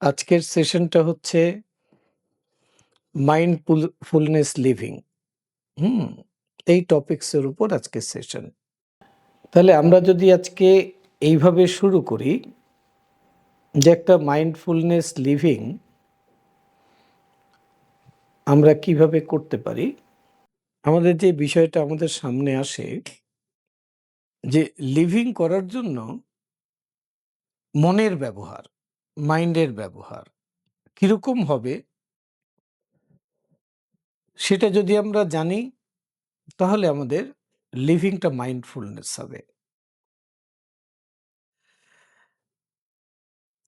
আজকের সেশনটা হচ্ছে mindfulness living. হুম? এই টপিকস এর উপর আজকের সেশন। তাহলে আমরা যদি আজকে এইভাবে শুরু করি যে একটা মাইন্ডফুলনেস লিভিং আমরা কিভাবে করতে পারি? আমাদের যে বিষয়টা আমাদের সামনে আসে যে লিভিং করার জন্য মনের ব্যবহার, মাইন্ডের ব্যবহার কিরকম হবে সেটা যদি আমরা জানি তাহলে আমাদের লিভিংটা মাইন্ডফুলনেস হবে।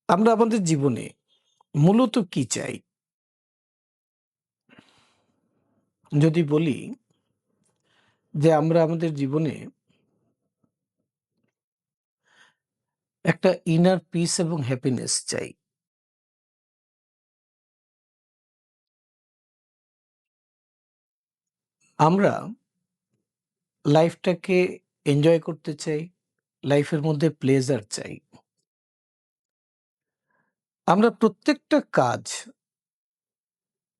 আমরা আমাদের জীবনে মূলত কি চাই? যদি বলি যে আমরা আমাদের জীবনে একটা ইনার পিস এবং হ্যাপিনেস চাই। আমরা লাইফটাকে এনজয় করতে চাই, লাইফের মধ্যে প্লেজার চাই। আমরা প্রত্যেকটা কাজ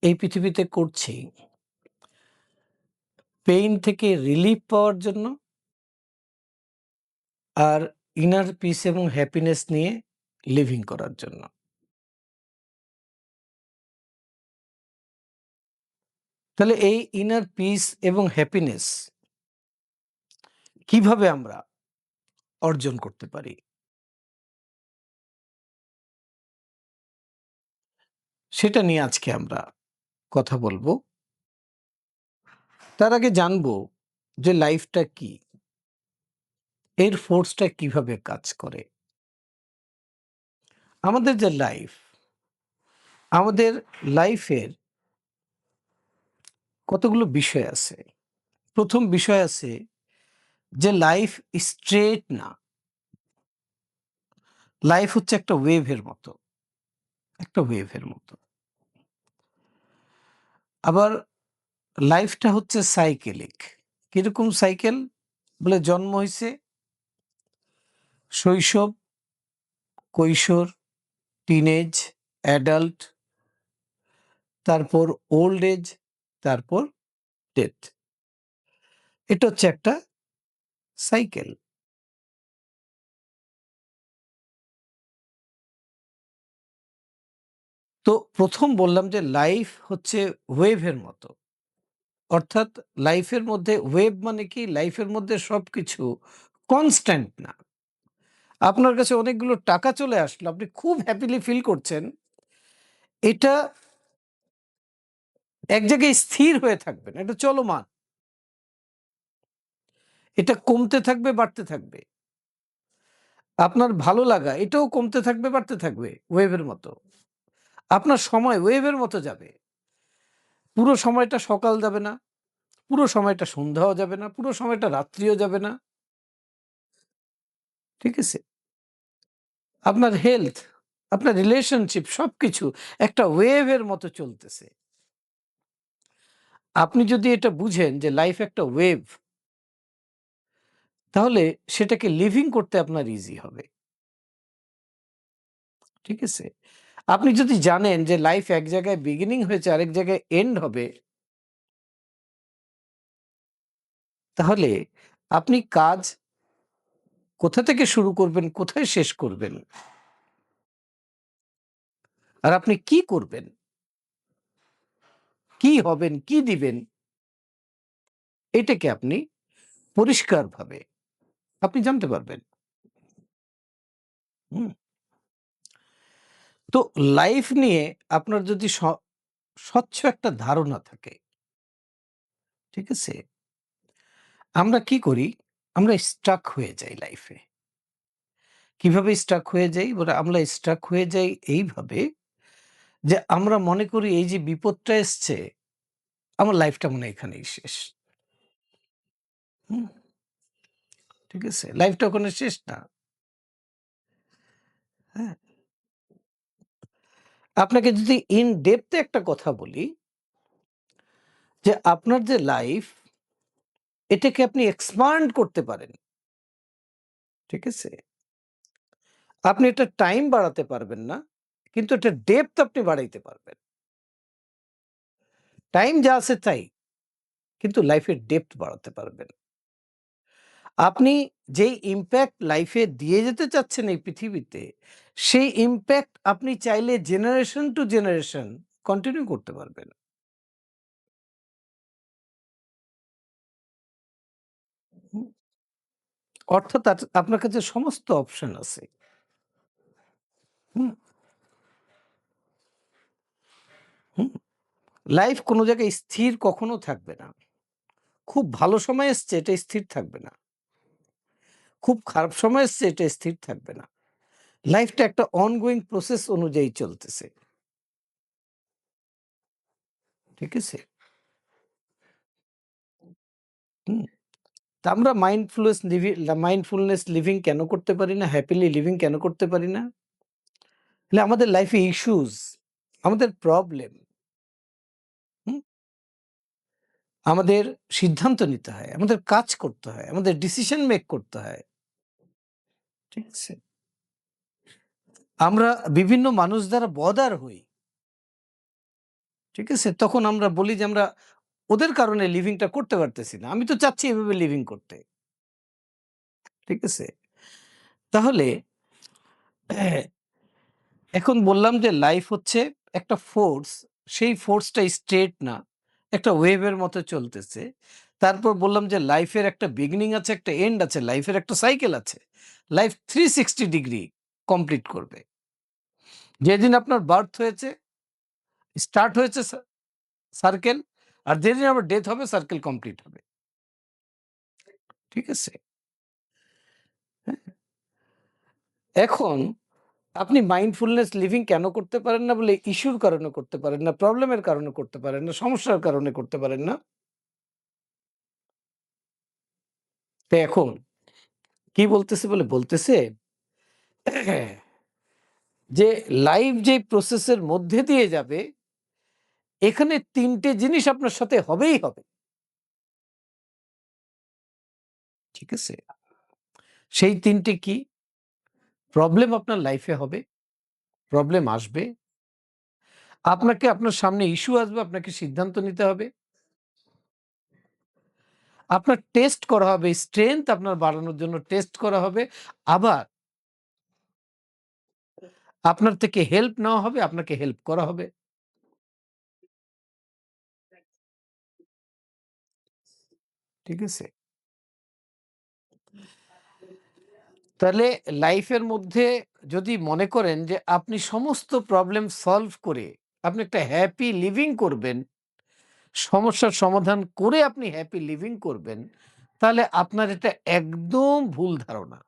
এই পৃথিবীতে করছি পেইন থেকে রিলিফ পাওয়ার জন্য আর ইনার পিস এবং হ্যাপিনেস নিয়ে লিভিং করার জন্য। তাহলে এই ইনার পিস এবং হ্যাপিনেস কিভাবে আমরা অর্জন করতে পারি? সেটা নিয়ে আজকে আমরা কথা বলবো। তার আগে জানবো যে লাইফটা কি? এর ফোর্সটা কিভাবে কাজ করে? আমাদের যে লাইফ, আমাদের লাইফের কতগুলো বিষয় আছে। ১ম বিষয় আছে যে লাইফ স্ট্রেট না। লাইফ হচ্ছে একটা ওয়েভের মতো, একটা ওয়েভের মতো। আবার লাইফটা হচ্ছে সাইকেলিক। কিরকম সাইকেল? বলে জন্ম হইছে, শৈশব, কৈশোর, টিনেজ, অ্যাডাল্ট, তারপর ওল্ড এজ, তারপর ডেথ। এটা হচ্ছে একটা সাইকেল। তো ১ম বললাম যে লাইফ হচ্ছে ওয়েভের মতো। অর্থাৎ লাইফের মধ্যে ওয়েভ মানে কি? লাইফের মধ্যে সবকিছু কনস্ট্যান্ট না। আপনার কাছে অনেকগুলো টাকা চলে আসলো, আপনি খুব হ্যাপিলি ফিল করছেন। এটা এক জায়গায় স্থির হয়ে থাকবে না, এটা চলমান। এটা কমতে থাকবে, বাড়তে থাকবে। আপনার ভালো লাগা এটাও কমতে থাকবে, বাড়তে থাকবে ওয়েভের মতো। আপনার সময় ওয়েভের মতো যাবে। পুরো সময়টা সকাল যাবে না, পুরো সময়টা সন্ধ্যাও যাবে না, পুরো সময়টা রাত্রিও যাবে না। ঠিক আছে? আপনার হেলথ, আপনার রিলেশনশিপ সবকিছু একটা ওয়েভের মতো চলতেছে। আপনি যদি এটা বুঝেন যে লাইফ একটা ওয়েভ, তাহলে সেটাকে লিভিং করতে আপনার ইজি হবে। ঠিক আছে? আপনি যদি জানেন যে লাইফ এক জায়গায় বিগিনিং হয়েছে আরেক জায়গায় এন্ড হবে, তাহলে আপনি কাজ কোথা থেকে শুরু করবেন, কোথায় শেষ করবেন, আর আপনি কি করবেন, কি হবেন, কি দিবেন, এটাকে আপনি পরিষ্কারভাবে আপনি জানতে পারবেন। হুম? তো লাইফ নিয়ে আপনার যদি স্বচ্ছ একটা ধারণা থাকে, ঠিক আছে? আমরা কি করি? আমরা স্টাক হয়ে যাই লাইফে। কিভাবে স্টাক হয়ে যাই? বলে আমরা স্টাক হয়ে যাই এইভাবে যে আমরা মনে করি এই যে বিপদটা এসছে, আমার লাইফটা মনে হয় এখানেই শেষ। হুম? ঠিক আছে? লাইফটা ওখানে শেষ না। হ্যাঁ? আপনাকে যদি ইন ডেপথ এ একটা কথা বলি যে আপনার যে লাইফ এটাকে আপনি এক্সপান্ড করতে পারেন। ঠিক আছে? আপনি এটা টাইম বাড়াতে পারবেন না। কিন্তু এটা ডেপথ আপনি বাড়াইতে পারবেন। টাইম যা আছে তাই। কিন্তু লাইফের ডেপথ বাড়াতে পারবেন। আপনি যেই ইমপ্যাক্ট লাইফে দিয়ে যেতে চাচ্ছেন এই পৃথিবীতে, সেই ইমপ্যাক্ট আপনি চাইলে জেনারেশন টু জেনারেশন কন্টিনিউ করতে পারবেন। হুম? অর্থাৎ আপনার কাছে সমস্ত অপশন আছে। হুম? হুম? লাইফ কোন জায়গায় স্থির কখনো থাকবে না। খুব ভালো সময় এসছে এটা স্থির থাকবে না। খুব খারাপ সময় এসছে এটা স্থির থাকবে না। লাইফটা একটা অনগোয়িং প্রসেস অনুযায়ী চলতেছে। ঠিক আছে? হুম? তা আমরা মাইন্ডফুলনেস লিভিং কেন করতে পারি না? হ্যাপিলি লিভিং কেন করতে পারি না? আমাদের লাইফে ইস্যুস, আমাদের প্রবলেম, হুম? আমাদের সিদ্ধান্ত নিতে হয়, আমাদের কাজ করতে হয়, আমাদের ডিসিশন মেক করতে হয়। ঠিক আছে? আমরা বিভিন্ন মানুষ দ্বারা বদার হই। ঠিক আছে? তখন আমরা বলি যে আমরা ওদের কারণে লিভিংটা করতে পারতেছি না। আমি তো চাচ্ছি এভাবে লিভিং করতে। ঠিক আছে? তাহলে হ্যাঁ, এখন বললাম যে লাইফ হচ্ছে একটা ফোর্স, সেই ফোর্সটা স্ট্রেট না। একটা ওয়েভের মতো চলতেছে। তারপর বললাম যে লাইফের একটা বিগিনিং আছে, একটা এন্ড আছে, লাইফের একটা সাইকেল আছে। লাইফ 360 ডিগ্রি কমপ্লিট করবে। যেদিন আপনার বার্থ হয়েছে, স্টার্ট হয়েছে সার্কেল, আর যেদিন আবার ডেথ হবে সার্কেল কমপ্লিট হবে। ঠিক আছে? হ্যাঁ? এখন আপনি মাইন্ডফুলনেস লিভিং কেন করতে পারেন না বলে ইস্যুর কারণে করতে পারেন না, প্রবলেমের কারণে করতে পারেন না, সমস্যার কারণে করতে পারেন না। তো এখন কি বলতেছে বলে বলতেছে যে লাইফ যে প্রসেসের মধ্যে দিয়ে যাবে, এখানে ৩ টে জিনিস আপনার সাথে হবেই হবে। ঠিক আছে? সেই ৩ টে কি? প্রবলেম আপনার লাইফে হবে, প্রবলেম আসবে। আপনার সামনে ইস্যু আসবে, আপনাকে সিদ্ধান্ত নিতে হবে। আপনার টেস্ট করা হবে, স্ট্রেংথ আপনার বাড়ানোর জন্য টেস্ট করা হবে। আবার আপনার থেকে হেল্প নেওয়া হবে, আপনাকে হেল্প করা হবে। ঠিক আছে? তাহলে লাইফের মধ্যে যদি মনে করেন যে আপনি সমস্ত প্রবলেম সলভ করে আপনি একটা হ্যাপি লিভিং করবেন, সমস্যার সমাধান করে আপনি হ্যাপি লিভিং করবেন, তাহলে আপনার এটা একদম ভুল ধারণা।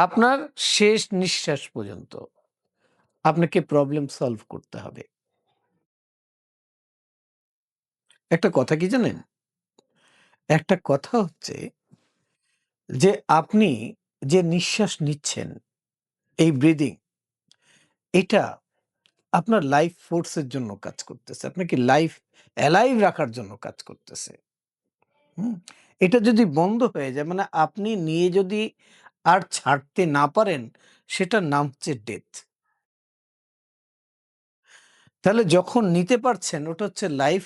আপনার শেষ নিঃশ্বাস পর্যন্ত আপনাকে প্রবলেম সলভ করতে হবে। একটা কথা কি জানেন? একটা কথা হচ্ছে যে আপনি যে নিঃশ্বাস নিচ্ছেন, এই ব্রিদিং, এটা আপনার লাইফ ফোর্স এর জন্য কাজ করতেছে। আপনাকে লাইফ অ্যালাইভ রাখার জন্য কাজ করতেছে। হুম? এটা যদি বন্ধ হয়ে যায় মানে আপনি নিয়ে যদি আর ছাড়তে না পারেন, সেটার নাম হচ্ছে ডেথ। তাহলে যখন নিতে পারছেন ওটা হচ্ছে লাইফ,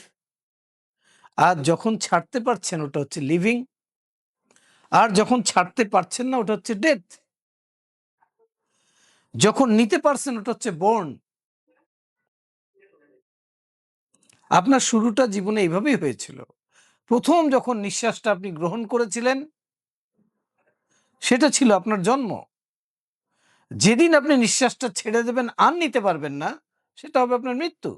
আর যখন ছাড়তে পারছেন ওটা হচ্ছে লিভিং, আর যখন ছাড়তে পারছেন না ওটা হচ্ছে ডেথ। যখন নিতে পারছেন ওটা হচ্ছে বোর্ন। আপনার শুরুটা জীবনে এইভাবেই হয়েছিল। ১ম যখন নিঃশ্বাসটা আপনি গ্রহণ করেছিলেন, সেটা ছিল আপনার জন্ম। যেদিন আপনি নিঃশ্বাসটা ছেড়ে দেবেন আর নিতে পারবেন না, সেটা হবে আপনার মৃত্যু।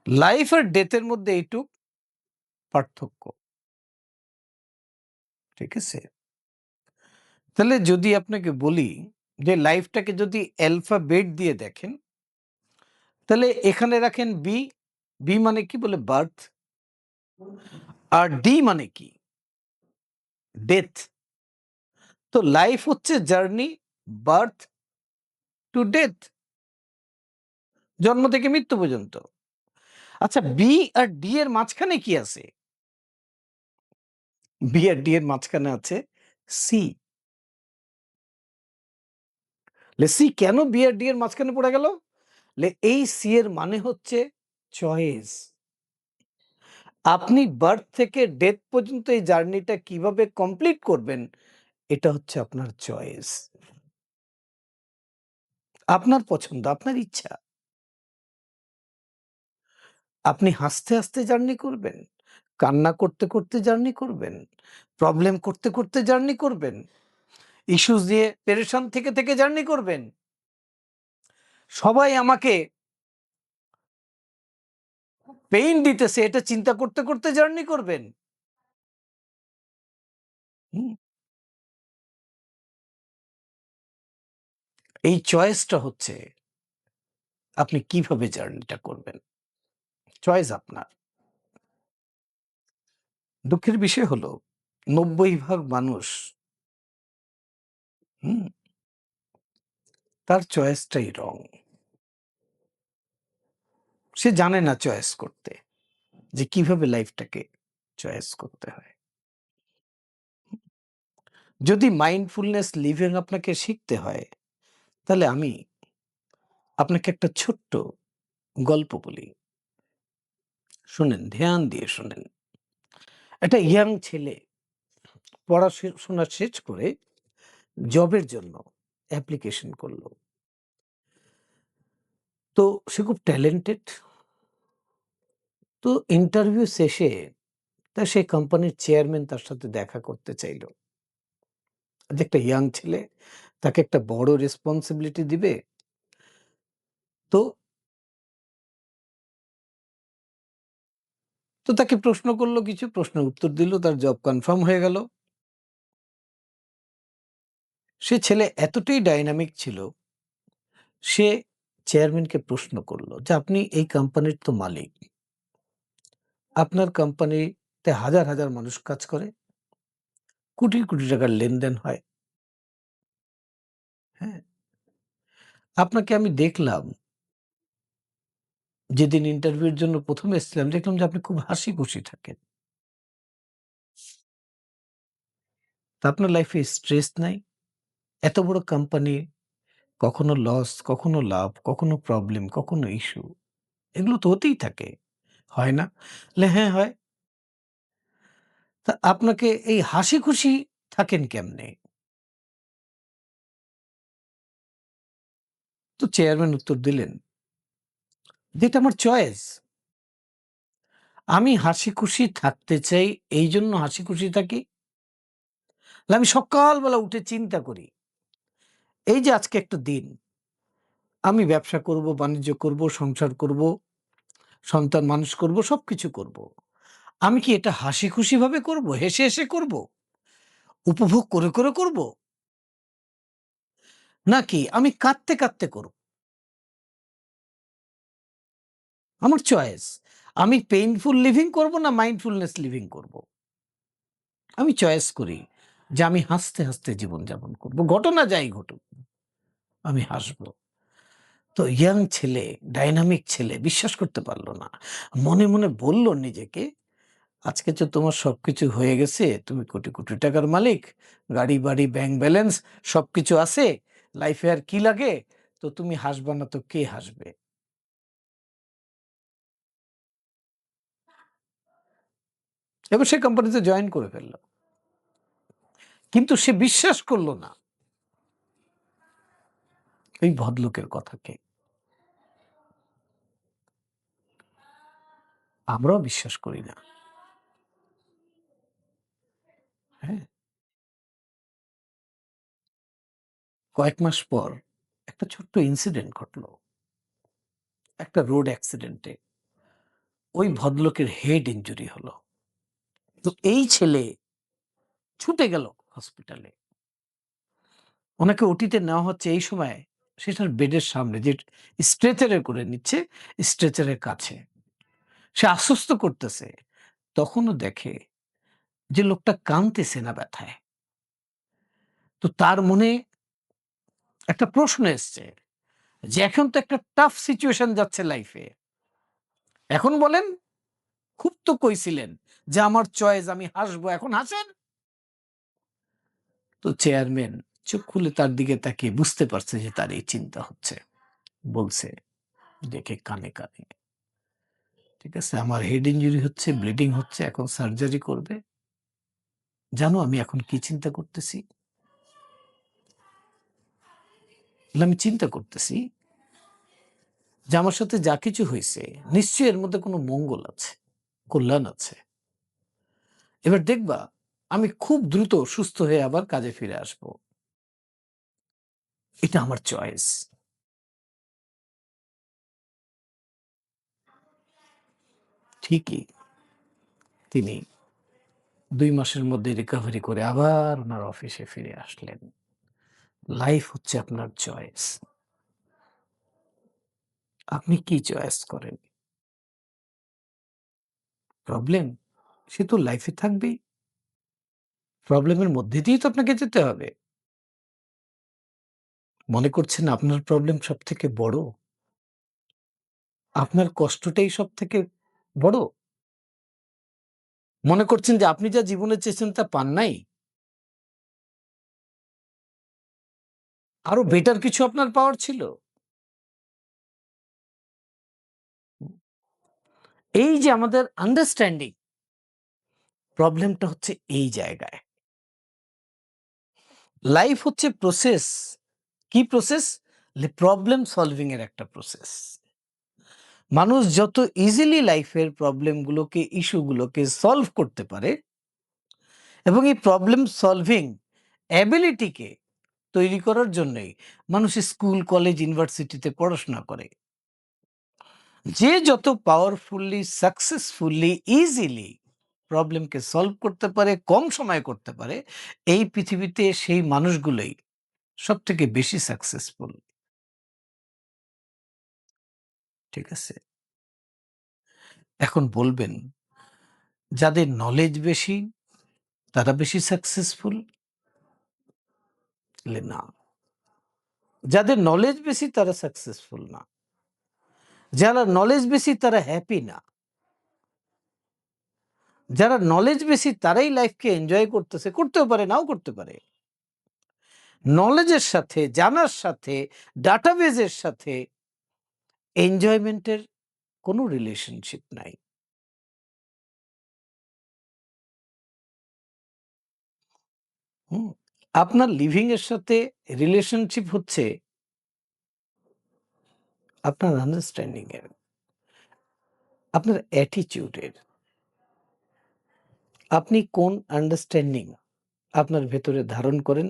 লাইফ আর ডেথের মধ্যে এইটুক পার্থক্য। ঠিক আছে? তাহলে যদি আপনাকে বলি যে লাইফটাকে যদি অ্যালফাবেট দিয়ে দেখেন, তাহলে এখানে রাখেন বি। বি মানে কি বলে বার্থ। আর ডি মানে কি? ডেথ। তো লাইফ হচ্ছে জার্নি, বার্থ টু ডেথ, জন্ম থেকে মৃত্যু পর্যন্ত। আচ্ছা, বি আর ডি এর মাঝখানে কি আছে? বি আর ডি এর মাঝখানে আছে সি। সি কেন বি আর ডি এর মাঝখানে পড়ে গেল? এই সি এর মানে হচ্ছে চয়েস। আপনি বার্থ থেকে ডেথ পর্যন্ত এই জার্নিটা কিভাবে কমপ্লিট করবেন, এটা হচ্ছে আপনার চয়েস। আপনার পছন্দ, আপনার ইচ্ছা। আপনি হাসতে, হাসতে জার্নি করবেন, কান্না করতে, করতে জার্নি করবেন, প্রবলেম করতে, করতে জার্নি করবেন, ইস্যুস দিয়ে পেরেশান থেকে, থেকে জার্নি করবেন। সবাই আমাকে পেইন দিতেছে এটা চিন্তা করতে, করতে জার্নি করবেন। হুম? এই চয়েসটা হচ্ছে আপনি কিভাবে জার্নিটা করবেন। চয়েস আপনার। দুঃখের বিষয় হলো ৯০ ভাগ মানুষ হুম, তার চয়েসটাই রং। সে জানে না চয়েস করতে। যে কিভাবে লাইফটাকে চয়েস করতে হয়। যদি মাইন্ডফুলনেস লিভিং আপনাকে শিখতে হয়, তাহলে আমি আপনাকে একটা ছোট্ট গল্প বলি। শুনেন, ধ্যান দিয়ে শোনেন। একটা ইয়াং ছেলে পড়াশোনা শেষ করে জবের জন্য অ্যাপ্লিকেশন করলো। তো সে খুব ট্যালেন্টেড। তো ইন্টারভিউ শেষে সেই কোম্পানির চেয়ারম্যান তার সাথে দেখা করতে চাইলো। যে একটা ইয়াং ছেলে, তাকে একটা বড় রেসপন্সিবিলিটি দিবে। তো তো তাকে প্রশ্ন করলো, কিছু প্রশ্নের উত্তর দিল, তার জব কনফার্ম হয়ে গেল। সে ছেলে এতটাই ডাইনামিক ছিল, সে চেয়ারম্যানকে প্রশ্ন করলো যে আপনি এই কোম্পানির তো মালিক, আপনার কোম্পানিতে হাজার হাজার মানুষ কাজ করে, কোটি কোটি টাকার লেনদেন হয়। হ্যাঁ, আপনাকে আমি দেখলাম যেদিন ইন্টারভিউর জন্য প্রথম এসেছিলাম, দেখলাম যে আপনি খুব হাসি খুশি থাকেন। তা আপনার লাইফে স্ট্রেস নাই? এত বড় কোম্পানি, কখনো লস, কখনো লাভ, কখনো প্রবলেম, কখনো ইস্যু, এগুলো তো হতেই থাকে, হয় না? হ্যাঁ হয়। তা আপনাকে এই হাসি খুশি থাকেন কেমনে? তো চেয়ারম্যান উত্তর দিলেন যে এটা আমার চয়েস। আমি হাসি খুশি থাকতে চাই, এই জন্য হাসি খুশি থাকি। আমি সকালবেলা উঠে চিন্তা করি, এই যে আজকে একটা দিন, আমি ব্যবসা করব, বাণিজ্য করব, সংসার করব, সন্তান মানুষ করব, সবকিছু করব। আমি কি এটা হাসি খুশি ভাবে করব, হেসে হেসে করব, উপভোগ করে করে করব, নাকি আমি কাঁদতে কাঁদতে করব? আমার চয়েস। আমি পেইনফুল লিভিং করব না মাইন্ডফুলনেস লিভিং করব। আমি চয়েস করি যে আমি হাসতে হাসতে জীবনযাপন করব, ঘটনা যাই ঘটুক আমি হাসবো। তো ইয়াং ছেলে, ডাইনামিক ছেলে বিশ্বাস করতে পারল না। মনে মনে বলল নিজেকে, আজকে তো তোমার সবকিছু হয়ে গেছে, তুমি কোটি কোটি টাকার মালিক, গাড়ি বাড়ি ব্যাংক ব্যালেন্স সবকিছু আছে, লাইফে আর কি লাগে? তো তুমি হাসবা না তো কে হাসবে? এবার সে কোম্পানিতে জয়েন করে ফেললো। কিন্তু সে বিশ্বাস করলো না এই ভদ্রলোকের কথাকে। আমরাও বিশ্বাস করি না। হ্যাঁ, কয়েক মাস পর একটা ছোট্ট ইনসিডেন্ট ঘটলো। একটা রোড অ্যাক্সিডেন্টে ওই ভদ্রলোকের হেড ইনজুরি হলো। তো এই ছেলে ছুটে গেল হসপিটালে। ওনাকে ওটিতে নেওয়া হচ্ছে, এই সময় সেটার বেডের সামনে যে স্ট্রেচারে করে নিচ্ছে, স্ট্রেচারের কাছে সে আশ্বস্ত করতেছে, তখনও দেখে যে লোকটা কাঁদতেছে না ব্যথায়। তো তার মনে একটা প্রশ্ন এসছে যে এখন তো একটা টাফ সিচুয়েশন যাচ্ছে লাইফে, এখন বলেন, খুব তো কইছিলেন যে আমার চয়েস, আমি হাসবো, এখন হাসেন। তো চেয়ারম্যান চোখ খুলে তার দিকে তাকিয়ে বুঝতে পারছে যে তার এই চিন্তা হচ্ছে। বলছে, দেখে কানে, কানে, ঠিক আছে? আমার হেড ইনজুরি হচ্ছে, ব্লিডিং হচ্ছে, এখন সার্জারি করবে। জানো আমি এখন কি চিন্তা করতেছি? বললাম, আমি চিন্তা করতেছি যে আমার সাথে যা কিছু হইছে নিশ্চয়ই এর মধ্যে কোনো মঙ্গল আছে, কল্যাণ আছে। এবার দেখবা আমি খুব দ্রুত সুস্থ হয়ে আবার কাজে ফিরে আসব। এটা আমার চয়েস। ঠিকই তিনি ২ মাসের মধ্যে রিকভারি করে আবার উনার অফিসে ফিরে আসলেন। লাইফ হচ্ছে আপনার চয়েস। আপনি কি চয়েস করেন? প্রবলেম? সে তো লাইফে থাকবেই। প্রবলেমের মধ্যে দিয়েই তো আপনাকে যেতে হবে। মনে করছেন আপনার প্রবলেম সবথেকে বড়? আপনার কষ্টটাই সবথেকে বড়? মনে করছেন যে আপনি যা জীবনে চেয়েছেন তা পান নাই? আরো বেটার কিছু আপনার পাওয়ার ছিল? এই যে আমাদের আন্ডারস্ট্যান্ডিং, প্রবলেমটা হচ্ছে এই জায়গায়। লাইফ হচ্ছে প্রসেস। কি প্রসেস? প্রবলেম সলভিং এর একটা প্রসেস। মানুষ যত ইজিলি লাইফের প্রবলেমগুলোকে, ইস্যুগুলোকে সলভ করতে পারে এবং এই প্রবলেম সলভিং অ্যাবিলিটিকে তৈরি করার জন্যই মানুষ স্কুল, কলেজ, ইউনিভার্সিটিতে পড়াশোনা করে। যে যত পাওয়ারফুলি, সাকসেসফুলি, ইজিলি প্রবলেমকে সলভ করতে পারে, কম সময়ে করতে পারে, এই পৃথিবীতে সেই মানুষগুলোই সবথেকে বেশি সাকসেসফুল। ঠিক আছে? এখন বলবেন, যাদের নলেজ বেশি তারা বেশি সাকসেসফুল? না। যাদের নলেজ বেশি তারা সাকসেসফুল না। যারা নলেজ বেশি তারা হ্যাপি না। যারা নলেজ বেশি তারাই লাইফকে এনজয় করতেছে, করতেও পারে, নাও করতে পারে। নলেজের সাথে, জানার সাথে, ডাটাবেজের সাথে এনজয়মেন্টের কোনো রিলেশনশিপ নাই। হুম? আপনার লিভিং এর সাথে রিলেশনশিপ হচ্ছে আপনার আন্ডারস্ট্যান্ডিং এর, আপনার অ্যাটিটিউডের। আপনি কোন আন্ডারস্ট্যান্ডিং আপনার ভেতরে ধারণ করেন,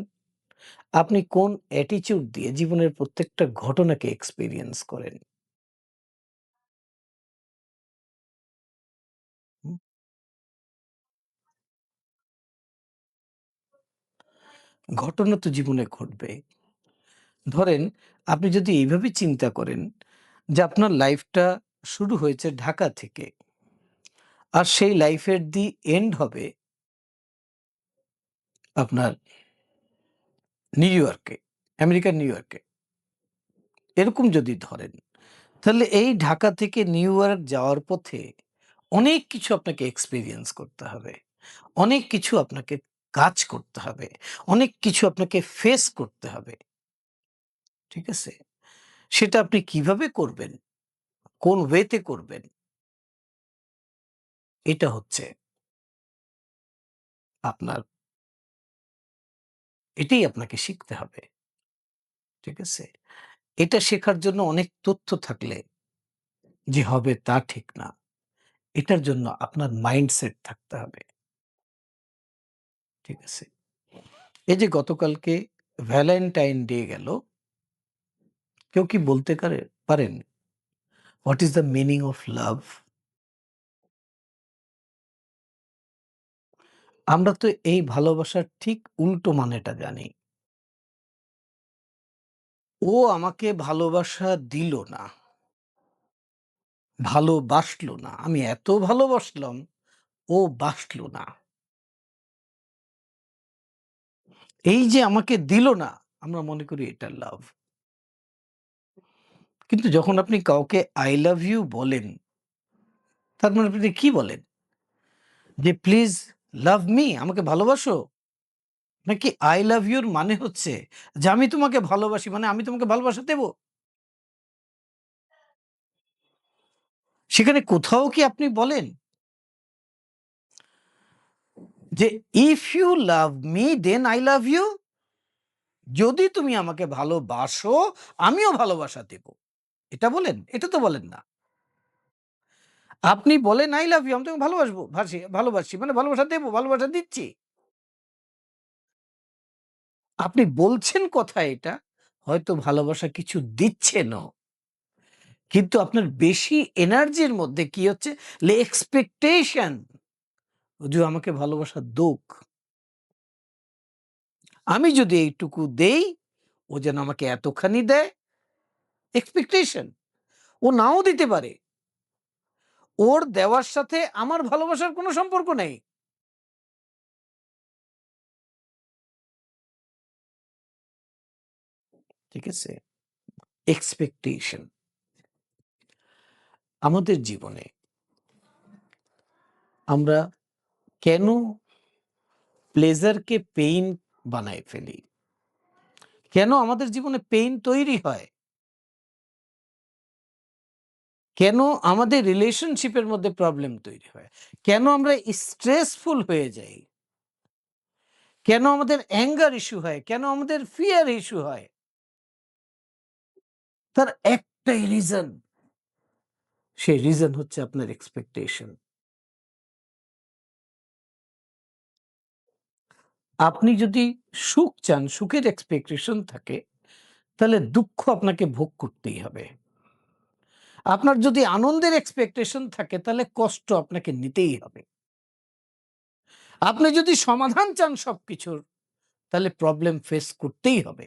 আপনি কোন অ্যাটিটিউড দিয়ে জীবনের প্রত্যেকটা ঘটনাকে এক্সপেরিয়েন্স করেন। হুম? ঘটনা তো জীবনে ঘটবে। ধরেন আপনি যদি এইভাবে চিন্তা করেন যে আপনার লাইফটা শুরু হয়েছে ঢাকা থেকে আর সেই লাইফের দি এন্ড হবে আপনার নিউ ইয়র্কে, আমেরিকার নিউ ইয়র্কে। এরকম যদি ধরেন, তাহলে এই ঢাকা থেকে নিউ ইয়র্ক যাওয়ার পথে অনেক কিছু আপনাকে এক্সপেরিয়েন্স করতে হবে। অনেক কিছু আপনাকে কাজ করতে হবে। অনেক কিছু আপনাকে ফেস করতে হবে। ঠিক আছে? সেটা আপনি কিভাবে করবেন? কোন ওয়েতে করবেন? এটা হচ্ছে আপনার, এটাই আপনাকে শিখতে হবে। ঠিক আছে? এটা শেখার জন্য অনেক তথ্য থাকলে যে হবে তা ঠিক না। এটার জন্য আপনার মাইন্ডসেট থাকতে হবে। ঠিক আছে? এই যে গতকালকে ভ্যালেন্টাইন ডে গেল, কেউ কি বলতে পারেন what is the meaning of love? আমরা তো এই ভালোবাসার ঠিক উল্টো মানেটা জানি। ও আমাকে ভালোবাসা দিল না, ভালোবাসলো না। আমি এত ভালোবাসলাম, ও বাসলো না। এই যে আমাকে দিল না, আমরা মনে করি এটা লাভ। কিন্তু যখন আপনি কাউকে I লাভ ইউ বলেন, তার মানে আপনি কি বলেন? যে প্লিজ লাভ মি, আমাকে ভালোবাসো। নাকি আই লাভ ইউর মানে হচ্ছে যে আমি তোমাকে ভালোবাসি মানে আমি তোমাকে ভালোবাসা দেব? সেখানে কোথাও কি আপনি বলেন যে if you love me then I love you? যদি তুমি আমাকে ভালোবাসো আমিও ভালোবাসা দেব। এটা বলেন? এটা তো বলেন না। আপনি বলেন আই লাভ ইউ আমি তোমাকে ভালোবাসবো, ভালোবাসি মানে ভালোবাসা দেব, ভালোবাসা দিচ্ছি। আপনি বলছেন কথা এটা, হয়তো ভালোবাসা কিছু দিচ্ছেনও। কিন্তু আপনার বেশি এনার্জির মধ্যে কি হচ্ছে? এক্সপেকটেশন যে ও আমাকে ভালোবাসা দোক। আমি যদি এইটুকু দেই, ও যেন আমাকে এতখানি দেয়। এক্সপেকটেশন। ও নাও দিতে পারে। ওর দেওয়ার সাথে আমার ভালোবাসার কোনো সম্পর্ক নেই। ঠিক আছে? এক্সপেকটেশন। আমাদের জীবনে আমরা কেন প্লেজার কে পেইন বানায় ফেলি? কেন আমাদের জীবনে পেইন তৈরি হয়? কেন আমাদের রিলেশনশিপের মধ্যে প্রবলেম তৈরি হয়? কেন আমরা স্ট্রেসফুল হয়ে যাই? কেন আমাদের অ্যাঙ্গার ইস্যু হয়? কেন আমাদের ফিয়ার ইস্যু হয়? তার একটাই রিজন। সেই রিজন হচ্ছে আপনার এক্সপেকটেশন। আপনি যদি সুখ চান, সুখের এক্সপেকটেশন থাকে, তাহলে দুঃখ আপনাকে ভোগ করতেই হবে। আপনার যদি আনন্দের এক্সপেকটেশন থাকে, তাহলে কষ্ট আপনাকে নিতেই হবে। আপনি যদি সমাধান চান সবকিছুর, তাহলে প্রবলেম ফেস করতেই হবে।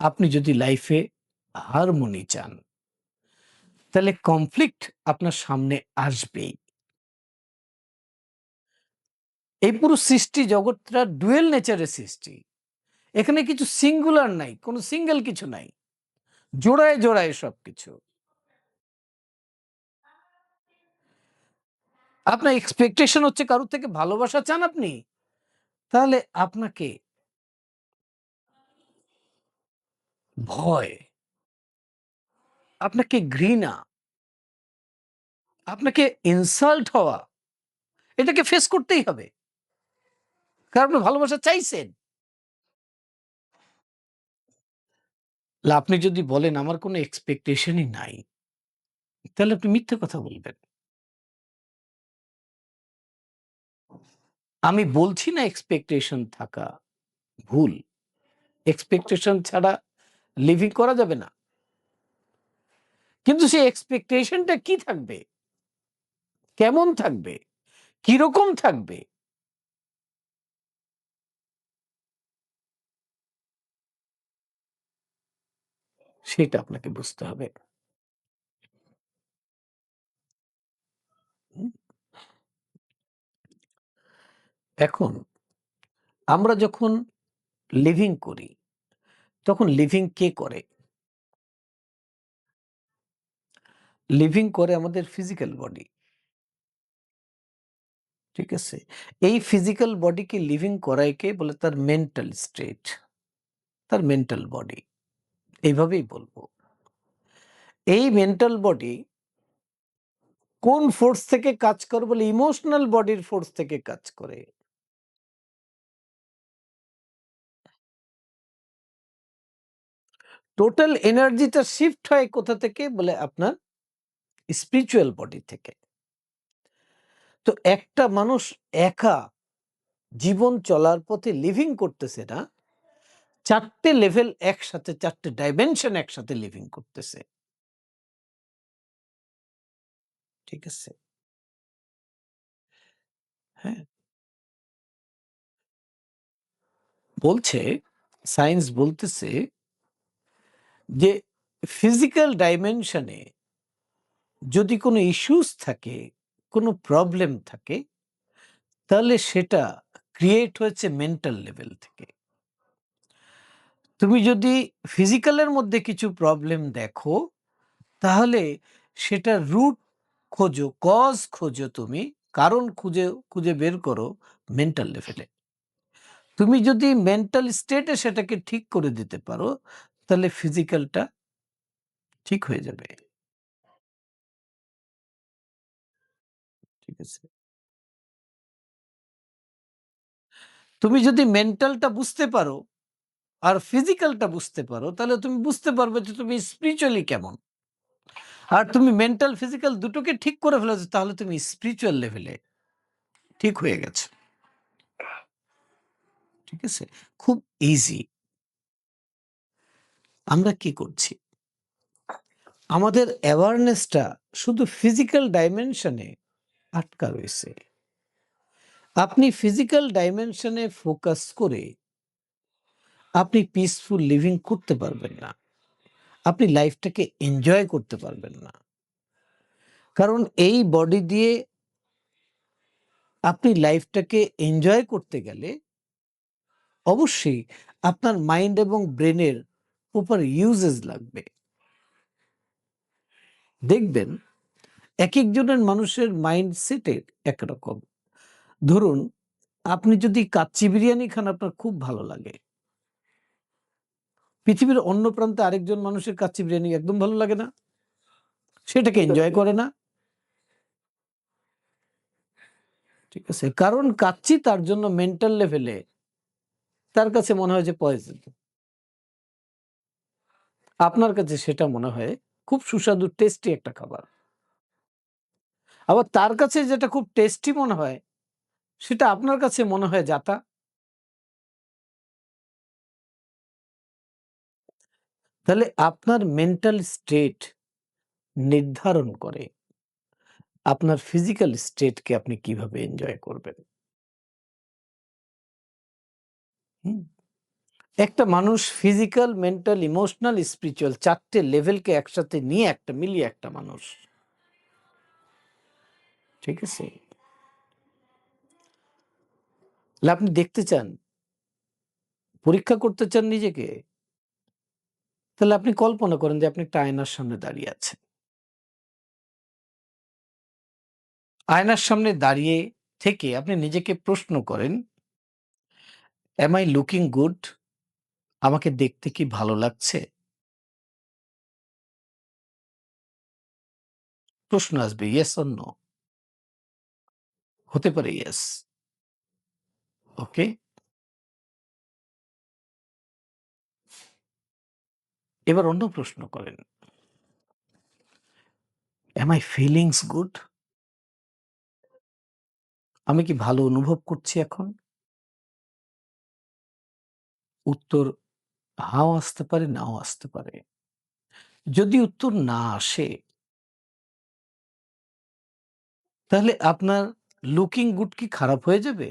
আপনি যদি লাইফে হারমোনি চান, তাহলে কনফ্লিক্ট আপনার সামনে আসবেই। এই পুরো সৃষ্টি জগৎটা ডুয়েল নেচারের সৃষ্টি। এখানে কিছু সিঙ্গুলার নাই, কোনো সিঙ্গেল কিছু নাই। জোড়ায়, জোড়ায় সবকিছু। আপনার এক্সপেকটেশন হচ্ছে কারোর থেকে ভালোবাসা চান আপনি? তাহলে আপনাকে ভয়, আপনাকে ঘৃণা, আপনাকে ইনসাল্ট হওয়া, এটাকে ফেস করতেই হবে। কারণ আপনি ভালোবাসা চাইছেন। আপনি যদি বলেন আমার কোনো এক্সপেকটেশনই নাই, তাহলে আপনি মিথ্যে কথা বলবেন। আমি বলছি না এক্সপেকটেশন থাকা ভুল। এক্সপেকটেশন ছাড়া লিভিং করা যাবে না। কিন্তু সেই এক্সপেকটেশনটা কি থাকবে? কেমন থাকবে? কিরকম থাকবে? সেটা আপনাকে বুঝতে হবে। হুম? এখন আমরা যখন লিভিং করি, তখন লিভিং কে করে? লিভিং করে আমাদের ফিজিক্যাল বডি। ঠিক আছে? এই ফিজিক্যাল বডিকে লিভিং করায় কে? বলে তার মেন্টাল স্টেট, তার মেন্টাল বডি। এইভাবেই বলব। এই মেন্টাল বডি কোন ফোর্স থেকে কাজ করে? বলে ইমোশনাল বডির ফোর্স থেকে কাজ করে। টোটাল এনার্জিটা শিফট হয় কোথা থেকে? বলে আপনার স্পিরিচুয়াল বডি থেকে। তো একটা মানুষ একা জীবন চলার পথে লিভিং করতেছে না, ৪ টে লেভেল একসাথে ৪ টে ডাইমেনশন একসাথে লিভিং করতেছে। ঠিক আছে? হ্যাঁ? বলছে সায়েন্স বলতেছে যে ফিজিক্যাল ডাইমেনশনে যদি কোনো ইস্যুস থাকে, কোনো প্রবলেম থাকে, তাহলে সেটা ক্রিয়েট হয়েছে মেন্টাল লেভেল থেকে। তুমি যদি ফিজিক্যালের মধ্যে কিছু প্রবলেম দেখো, তাহলে সেটার রুট খোঁজো, কজ খোঁজো তুমি। কারণ খুঁজে বের করো মেন্টাল লেভেলে। তুমি যদি মেন্টাল স্টেটে সেটাকে ঠিক করে দিতে পারো, তাহলে ফিজিক্যালটা ঠিক হয়ে যাবে। ঠিক আছে? তুমি যদি মেন্টালটা বুঝতে পারো আর ফিজিক্যালটা বুঝতে পারো, তাহলে তুমি বুঝতে পারবে যে তুমি স্পিরিচুয়ালি কেমন। আর তুমি মেন্টাল ফিজিক্যাল দুটোকে ঠিক করে ফেলেছো, তাহলে তুমি স্পিরিচুয়াল লেভেলে ঠিক হয়ে গেছো। ঠিক আছে? খুব ইজি। আমরা কি করছি? আমাদের অ্যাওয়ারনেসটা শুধু ফিজিক্যাল ডাইমেনশনে আটকা রয়েছে। আপনি ফিজিক্যাল ডাইমেনশনে ফোকাস করে আপনি পিসফুল লিভিং করতে পারবেন না। আপনি লাইফটাকে এনজয় করতে পারবেন না। কারণ এই বডি দিয়ে আপনি লাইফটাকে এনজয় করতে গেলে অবশ্যই আপনার মাইন্ড এবং ব্রেনের প্রপার ইউজেস লাগবে। দেখবেন একেকজনের মানুষের মাইন্ডসেটের একরকম। ধরুন, আপনি যদি কাচ্চি বিরিয়ানি খান আপনার খুব ভালো লাগে। পৃথিবীর অন্য প্রান্তে আরেকজন মানুষের কাচ্চি বিরিয়ানি একদম ভালো লাগে না। সেটাকে এনজয় করে না। ঠিক আছে? কারণ কাচ্চি তার জন্য মেন্টাল লেভেলে তার কাছে মনে হয় যে পয়জন। আপনার কাছে সেটা মনে হয় খুব সুস্বাদু টেস্টি একটা খাবার। আবার তার কাছে যেটা খুব টেস্টি মনে হয় সেটা আপনার কাছে মনে হয় যাতা। তাহলে আপনার মেন্টাল স্টেট নির্ধারণ করে আপনার ফিজিক্যাল স্টেটকে আপনি কিভাবে এনজয় করবেন। হুম? একটা মানুষ ফিজিক্যাল, মেন্টাল, ইমোশনাল, স্পিরিচুয়াল ৪ টে লেভেলকে একসাথে নিয়ে মিলিয়ে একটা মানুষ। ঠিক আছে? তাহলে আপনি দেখতে চান, পরীক্ষা করতে চান নিজেকে, তাহলে আপনি কল্পনা করেন যে আপনি একটা আয়নার সামনে দাঁড়িয়ে আছেন। আয়নার সামনে দাঁড়িয়ে থেকে আপনি নিজেকে প্রশ্ন করেন, "Am I looking good?" আমাকে দেখতে কি ভালো লাগছে? প্রশ্ন আসবে ইয়েস অর নো? হতে পারে ইয়েস। ওকে? এবার অন্য প্রশ্ন করেন, "Am I feelings good?" আমি কি ভালো অনুভব করছি এখন? উত্তর হাও আসতে পারে, নাও আসতে পারে। যদি উত্তর না আসে, তাহলে আপনার লুকিং গুড কি খারাপ হয়ে যাবে?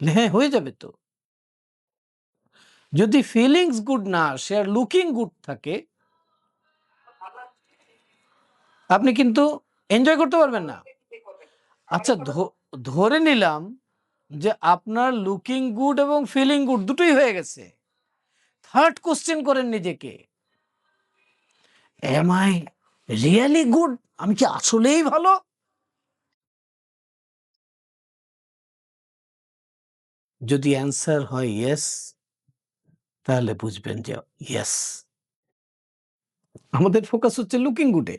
হ্যাঁ, হয়ে যাবে তো। যদি ফিলিংস গুড না আসে আর লুকিং গুড থাকে, আপনি কিন্তু এনজয় করতে পারবেন না। আচ্ছা, ধরে নিলাম যে আপনার লুকিং গুড এবং ফিলিং গুড দুটোই হয়ে গেছে। থার্ড কোয়েশ্চেন করেন নিজেকে, এম আই রিয়েলি গুড? আমি কি আসলেই ভালো? যদি অ্যান্সার হয় ইয়েস, তাহলে বুঝবেন যে ইয়েস। আমাদের ফোকাস হচ্ছে লুকিং গুডে।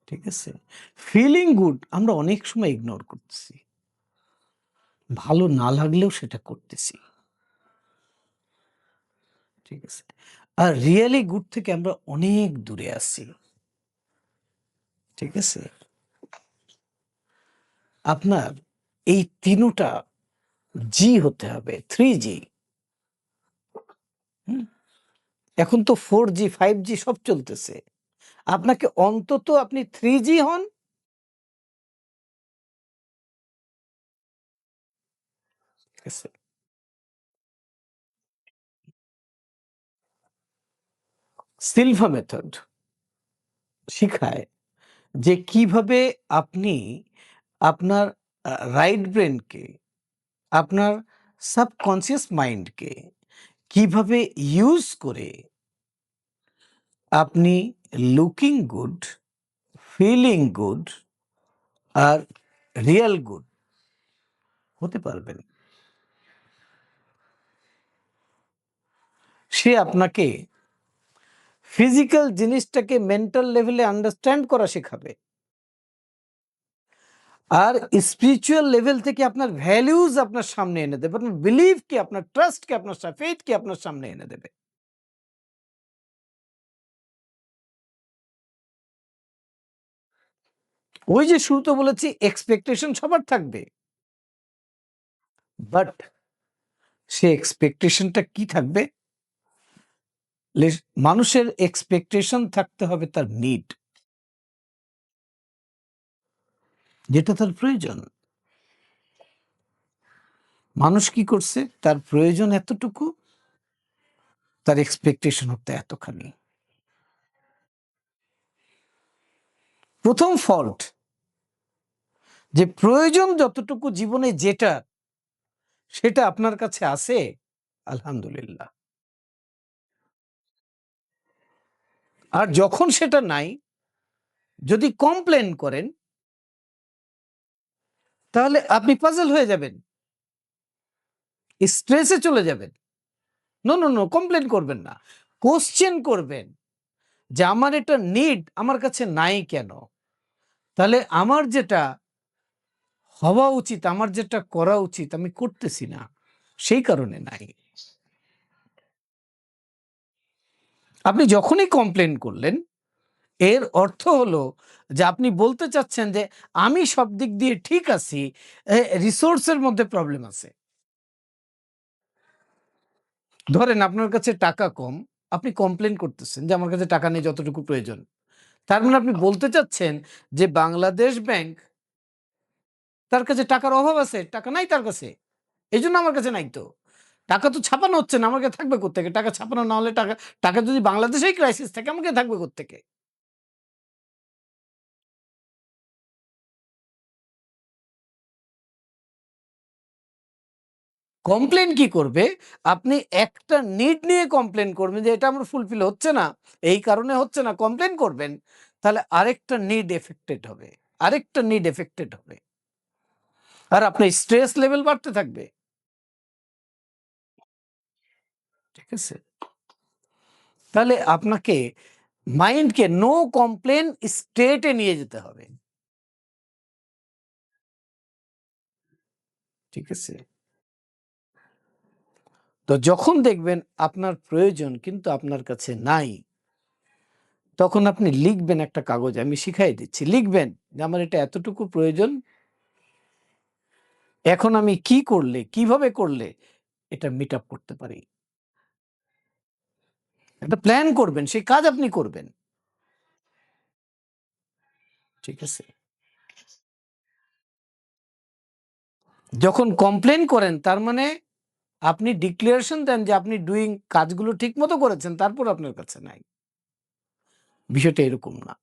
ঠিক আছে? ফিলিং গুড আমরা অনেক সময় ইগনোর করতেছি। ভালো না লাগলেও সেটা করতেছি। ঠিক আছে? আর রিয়েলি গুড থেকে আমরা অনেক দূরে আছি। ঠিক আছে? আপনার এই ৩ টা জি হতে হবে। 3G। হুম? এখন তো 4G, 5G সব চলতেছে। আপনাকে অন্তত আপনি 3G হন। ঠিক আছে? সিলভা মেথড শিখায় যে কিভাবে আপনি আপনার রাইট ব্রেনকে, আপনার সাবকন্সিয়াস মাইন্ডকে কিভাবে ইউজ করে আপনি লুকিং গুড, ফিলিং গুড আর রিয়েল গুড হতে পারবেন। সে আপনাকে ফিজিক্যাল জিনিসটাকে মেন্টাল লেভেলে আন্ডারস্ট্যান্ড করা শেখাবে। আর স্পিরিচুয়াল লেভেল থেকে আপনার ভ্যালুজ আপনার সামনে এনে দেবে। আপনার বিলিভ কে, আপনার ট্রাস্ট কে, আপনার ফেইথ কে আপনার সামনে এনে দেবে। ওই যে শুরুতে বলেছি এক্সপেকটেশন সবার থাকবে। বাট সে এক্সপেকটেশনটা কি থাকবে? মানুষের এক্সপেকটেশন থাকতে হবে তার নিড, যেটা তার প্রয়োজন। মানুষ কি করছে? তার প্রয়োজন এতটুকু, তার এক্সপেকটেশন হতে এতখানি। প্রথম ফল্ট, যে প্রয়োজন যতটুকু জীবনে যেটা, সেটা আপনার কাছে আছে, আলহামদুলিল্লাহ। আর যখন সেটা নাই, যদি কমপ্লেন করেন, তাহলে আপনি পাজল হয়ে যাবেন, স্ট্রেসে চলে যাবেন। নো নো নো, কমপ্লেন করবেন না, কোশ্চেন করবেন যে আমার এটা নিড আমার কাছে নাই কেন? তাহলে আমার যেটা হওয়া উচিত, আমার যেটা করা উচিত আমি করতেছি না, সেই কারণে নাই। আপনি যখনই কমপ্লেন করলেন, এর অর্থ হলো যে আপনি বলতে চাচ্ছেন যে আমি সব দিক দিয়ে ঠিক আছি, রিসোর্সের মধ্যে প্রবলেম আছে। ধরেন আপনার কাছে টাকা কম, আপনি কমপ্লেন করতেছেন যে আমার কাছে টাকা নেই যতটুকু প্রয়োজন। তার মানে আপনি বলতে চাচ্ছেন যে বাংলাদেশ ব্যাংক, তার কাছে টাকার অভাব আছে, টাকা নাই তার কাছে, এই জন্য আমার কাছে নাই। তো টাকা তো ছাপানো হচ্ছে না, আমার কাছে থাকবে কোত্থেকে? টাকা ছাপানো না হলে টাকা, টাকা যদি বাংলাদেশেই ক্রাইসিস থাকে আমার কাছে থাকবে কোত্থেকে? কমপ্লেন কি করবে? আপনি একটা নিড নিয়ে কমপ্লেন করবেন যে এটা আমার ফুলফিল হচ্ছে না, এই কারণে হচ্ছে না, কমপ্লেন করবেন। তাহলে আরেকটা নিড এফেক্টেড হবে, আরেকটা নিড এফেক্টেড হবে। আর আপনার স্ট্রেস লেভেল বাড়তে থাকবে। ঠিক আছে? তাহলে আপনাকে মাইন্ডকে নো কমপ্লেন স্টেটে নিয়ে যেতে হবে। ঠিক আছে? তো যখন দেখবেন আপনার প্রয়োজন কিন্তু আপনার কাছে নাই, তখন আপনি লিখবেন একটা কাগজে, আমি শিখাই দিচ্ছি। লিখবেন যে আমার এটা এতটুকু প্রয়োজন, এখন আমি কি করলে, কিভাবে করলে এটা মিট আপ করতে পারি। একটা প্ল্যান করবেন, সেই কাজ আপনি করবেন। ঠিক আছে? যখন কমপ্লেন করেন তার মানে আপনি ডিক্লারেশন দেন যে আপনি ডুইং কাজগুলো ঠিকমতো করেছেন, তারপর আপনার কাছে নাই। বিষয়টা এরকম না।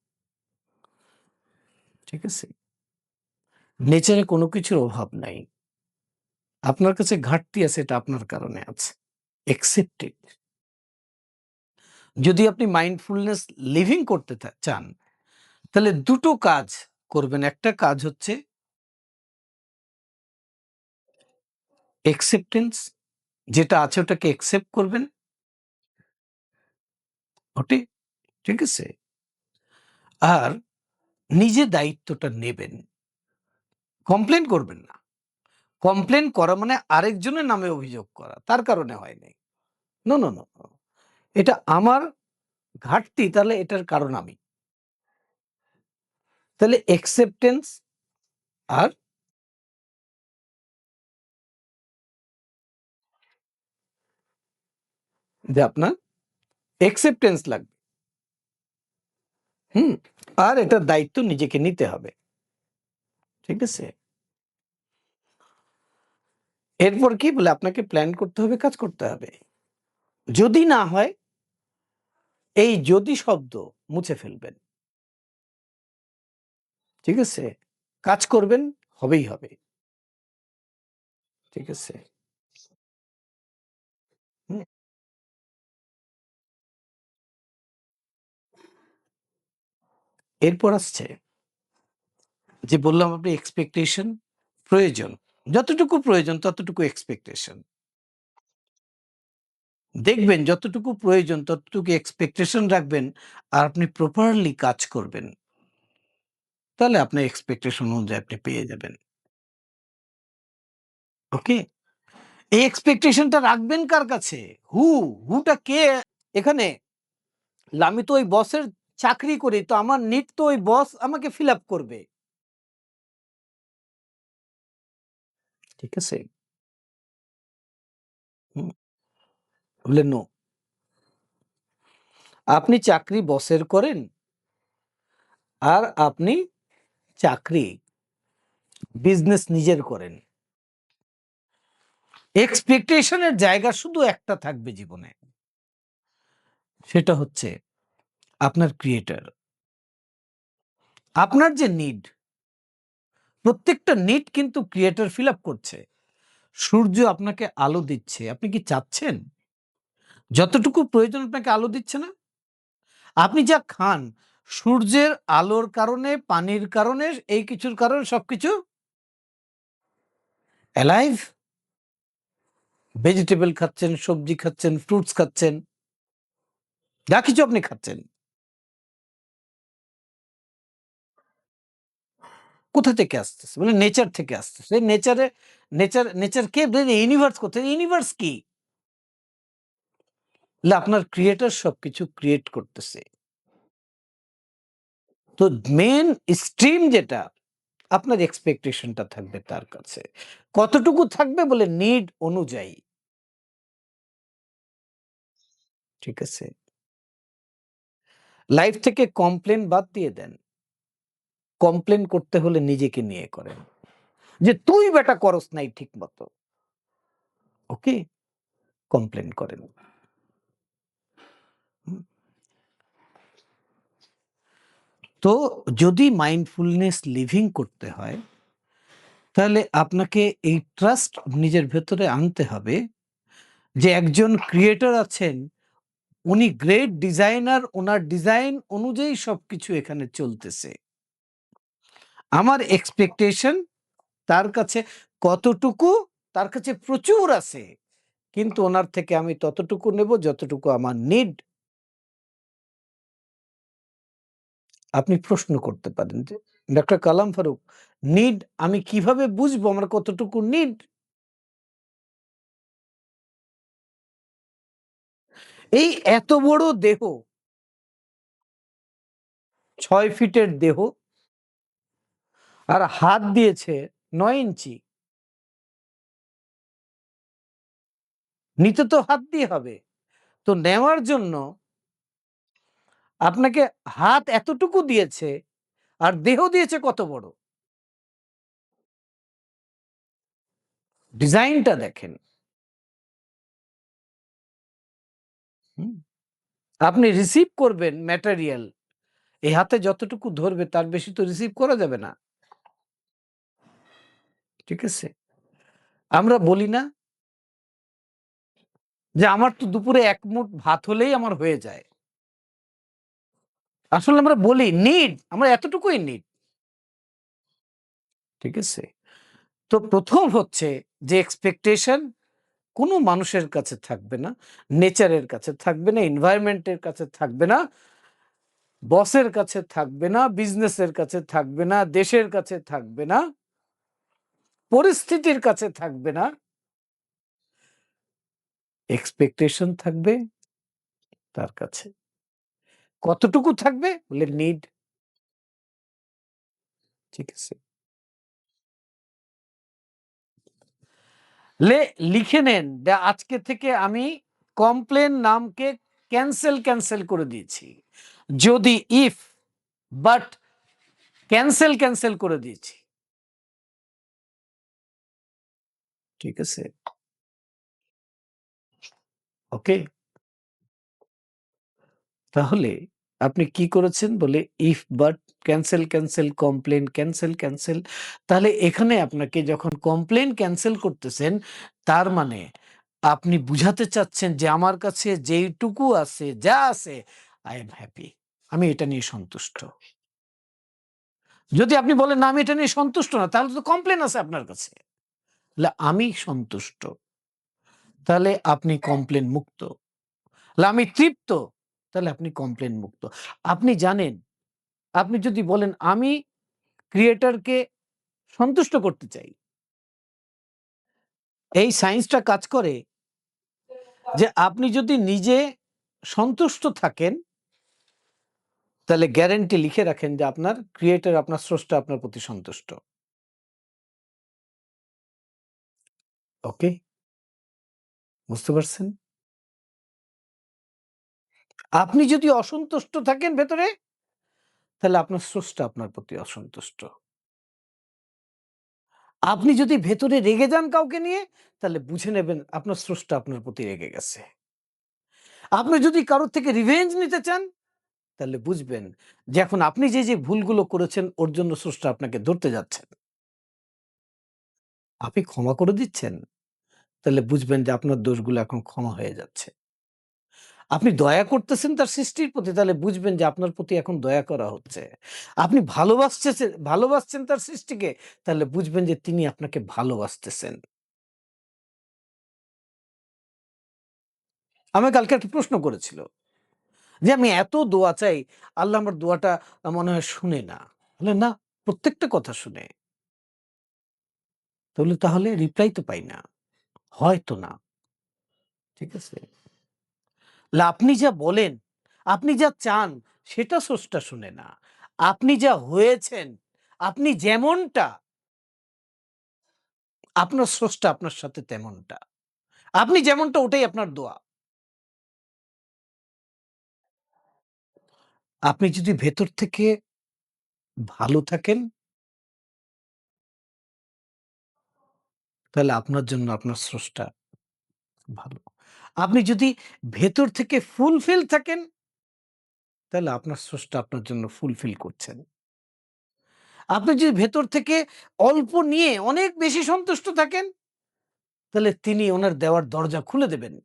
ঠিক আছে? নেচারে কোনো কিছুর অভাব নাই। আপনার কাছে ঘাটতি আছে, এটা আপনার কারণে আছে। Accept it. যদি আপনি মাইন্ডফুলনেস লিভিং করতে চান, তাহলে দুটো কাজ করবেন। একটা কাজ হচ্ছে অ্যাকসেপ্টেন্স, যেটা আছে ওটাকে অ্যাকসেপ্ট করবেন। ওটি ঠিক আছে? আর নিজে দায়িত্বটা নেবেন। কমপ্লেন করবেন না। কমপ্লেন করা মানে আরেকজনের নামে অভিযোগ করা। তার কারণে হয় নাই। No, no, no, no. এটা আমার ঘাটতি, তাহলে এটার কারণ আমি। তাহলে অ্যাকসেপ্টেন্স আর যে আপনার অ্যাকসেপ্টেন্স লাগবে। হুম? আর এটার দায়িত্ব নিজেকে নিতে হবে। ঠিক আছে? এরপর কি বলে আপনাকে প্ল্যান করতে হবে, কাজ করতে হবে। যদি না হয়, এই যদি শব্দ মুছে ফেলবেন। ঠিক আছে? কাজ করবেন, হবেই হবে। ঠিক আছে? হুম? এরপর আসছে যে বললাম আপনি এক্সপেকটেশন প্রয়োজন। যতটুকু প্রয়োজন ততটুকু এক্সপেকটেশন। দেখবেন যতটুকু প্রয়োজন ততটুকু এক্সপেকটেশন রাখবেন আর আপনি প্রপারলি কাজ করবেন। তাহলে আপনার এক্সপেকটেশন অনুযায়ী আপনি পেয়ে যাবেন। ওকে? এই এক্সপেকটেশনটা রাখবেন কার কাছে? হু, হুটা কে এখানে? আমি তো ওই বসের চাকরি করি। তো আমার নিড তো ওই বস আমাকে ফিল আপ করবে। ঠিক আছে? হুম, বললেন নো। আপনি চাকরি বসের করেন আর আপনি চাকরি বিজনেস নিজের করেন। এক্সপেকটেশন এর জায়গা শুধু একটা থাকবে জীবনে। সেটা হচ্ছে আপনার ক্রিয়েটর। আপনার যে নিড, প্রত্যেকটা নিড কিন্তু ক্রিয়েটর ফিল আপ করছে। সূর্য আপনাকে আলো দিচ্ছে। আপনি কি চাচ্ছেন? যতটুকু প্রয়োজন আপনাকে আলো দিচ্ছে না? আপনি যা খান, সূর্যের আলোর কারণে, পানির কারণে, এই কিছুর কারণে সবকিছু অ্যালাইভ। ভেজিটেবল খাচ্ছেন, সবজি খাচ্ছেন, ফ্রুটস খাচ্ছেন, যা কিছু আপনি খাচ্ছেন। কোথা থেকে আসতেছে? বলে নেচার থেকে আসতেছে। নেচার কে? ইউনিভার্স কোথায়? ইউনিভার্স কি? না, আপনার ক্রিয়েটর সবকিছু ক্রিয়েট করতেছে। তো মেইন স্ট্রিম যেটা, আপনার এক্সপেকটেশনটা থাকবে তার কাছে। কতটুকু থাকবে বলে নিড অনুযায়ী। ঠিক আছে? লাইফ থেকে কমপ্লেইন বাদ দিয়ে দেন। কমপ্লেইন করতে হলে নিজেকে নিয়ে করেন। যে তুই বেটা করস নাই ঠিক মতো। ওকে? কমপ্লেইন করেন। হুম? তো যদি মাইন্ডফুলনেস লিভিং করতে হয়, তাহলে আপনাকে এই ট্রাস্ট নিজের ভেতরে আনতে হবে যে একজন ক্রিয়েটর আছেন, উনি গ্রেট ডিজাইনার, উনার ডিজাইন অনুযায়ী সবকিছু এখানে চলতেছে। আমার এক্সপেকটেশন তার কাছে কতটুকু? তার কাছে প্রচুর আছে। কিন্তু ওনার থেকে আমি ততটুকু নেব যতটুকু আমার নিড। আপনি প্রশ্ন করতে পারেন যে, ডক্টর কালাম ফারুক, নিড আমি কিভাবে বুঝবো আমার কতটুকু নিড? এই এত বড় দেহ, ৬ ফিটের দেহ, আর হাত দিয়েছে ৯ ইঞ্চি। নিতে তো হাত দিয়ে হবে। তো নেওয়ার জন্য আপনাকে হাত এতটুকু দিয়েছে আর দেহ দিয়েছে কত বড়? ডিজাইনটা দেখেন। হুম? আপনি রিসিভ করবেন ম্যাটেরিয়াল। এই হাতে যতটুকু ধরবে তার বেশি তো রিসিভ করা যাবে না। ঠিক আছে? আমরা বলি না যে আমার তো দুপুরে ১ মুঠ ভাত হলেই আমার হয়ে যায়। আসলে আমরা বলি নিড, আমরা এতটুকুই নিড। ঠিক আছে? তো ১ম হচ্ছে যে এক্সপেকটেশন কোনো মানুষের কাছে থাকবে না, নেচারের কাছে থাকবে না, এনভায়রনমেন্ট এর কাছে থাকবে না, বসের কাছে থাকবে না, বিজনেসের কাছে থাকবে না, দেশের কাছে থাকবে না, পরিস্থিতির কাছে থাকবে না। এক্সপেকটেশন থাকবে তার কাছে। কতটুকু থাকবে? বলে নিড। ঠিক আছে? লিখে নেন যে আজকে থেকে আমি কমপ্লেন নামকে ক্যানসেল করে দিয়েছি। যদি ইফ, বাট ক্যানসেল করে দিয়েছি। ঠিক আছে? ওকে? তাহলে আপনি কি করেছেন? বলে ইফ, বাট, ক্যানসেল। তাহলে এখানে আপনাকে যখন কমপ্লেন ক্যানসেল করতেছেন, তার মানে আপনি বুঝাতে চাচ্ছেন যে আমার কাছে যেইটুকু আছে, যা আছে, আই এম হ্যাপি। আমি এটা নিয়ে সন্তুষ্ট। যদি আপনি বলেন, "না, আমি এটা নিয়ে সন্তুষ্ট না", তাহলে তো কমপ্লেইন আছে আপনার কাছে। তাহলে আমি সন্তুষ্ট, তাহলে আপনি কমপ্লেইন মুক্ত। তাহলে আমি তৃপ্ত, তাহলে আপনি কমপ্লেইন মুক্ত। আপনি জানেন, আপনি যদি বলেন, "আমি ক্রিয়েটরকে সন্তুষ্ট করতে চাই", এই সায়েন্সটা কাজ করে যে আপনি যদি নিজে সন্তুষ্ট থাকেন, তাহলে গ্যারান্টি লিখে রাখেন যে আপনার ক্রিয়েটর, আপনার স্রষ্টা আপনার প্রতি সন্তুষ্ট। ওকে? বুঝতে পারছেন? আপনি যদি অসন্তুষ্ট থাকেন ভেতরে, তাহলে আপনার স্রষ্টা আপনার প্রতি অসন্তুষ্ট। আপনি যদি ভেতরে রেগে যান কাউকে নিয়ে, তাহলে বুঝে নেবেন আপনার স্রষ্টা আপনার প্রতি রেগে গেছে। আপনি যদি কারোর থেকে রিভেঞ্জ নিতে চান, তাহলে বুঝবেন যে এখন আপনি যে ভুলগুলো করেছেন ওর জন্য স্রষ্টা আপনাকে ধরতে যাচ্ছেন। আপনি ক্ষমা করে দিচ্ছেন, তাহলে বুঝবেন যে আপনার দোষগুলো এখন ক্ষমা হয়ে যাচ্ছে। আপনি দয়া করতেছেন তার সৃষ্টির প্রতি, তাহলে বুঝবেন যে আপনার প্রতি এখন দয়া করা হচ্ছে। আপনি ভালোবাসছেন তার সৃষ্টিকে, তাহলে বুঝবেন যে তিনি আপনাকে ভালোবাসতেছেন। আমাকে কালকে একটা প্রশ্ন করেছিল যে, "আমি এত দোয়া চাই, আল্লাহ আমার দোয়াটা মনে হয় শুনে না।" বললাম, "না, প্রত্যেকটা কথা শুনে।" তাহলে রিপ্লাই তো পাই না। হয়তো না। ঠিক আছে? আপনি যা বলেন, আপনি যা চান সেটা স্রষ্টা শুনে না। আপনি যা হয়েছেন, আপনি যেমনটা, আপনার স্রষ্টা আপনার সাথে তেমনটা। আপনি যেমনটা ওটাই আপনার দোয়া। আপনি যদি ভেতর থেকে ভালো থাকেন, তাহলে আপনার জন্য আপনার স্রষ্টা ভালো। আপনি যদি ভেতর থেকে ফুলফিল থাকেন, তাহলে আপনার স্রষ্টা আপনার জন্য ফুলফিল করছেন। আপনি যদি ভেতর থেকে অল্প নিয়ে অনেক বেশি সন্তুষ্ট থাকেন, তাহলে তিনি ওনার দেওয়ার দরজা খুলে দেবেন।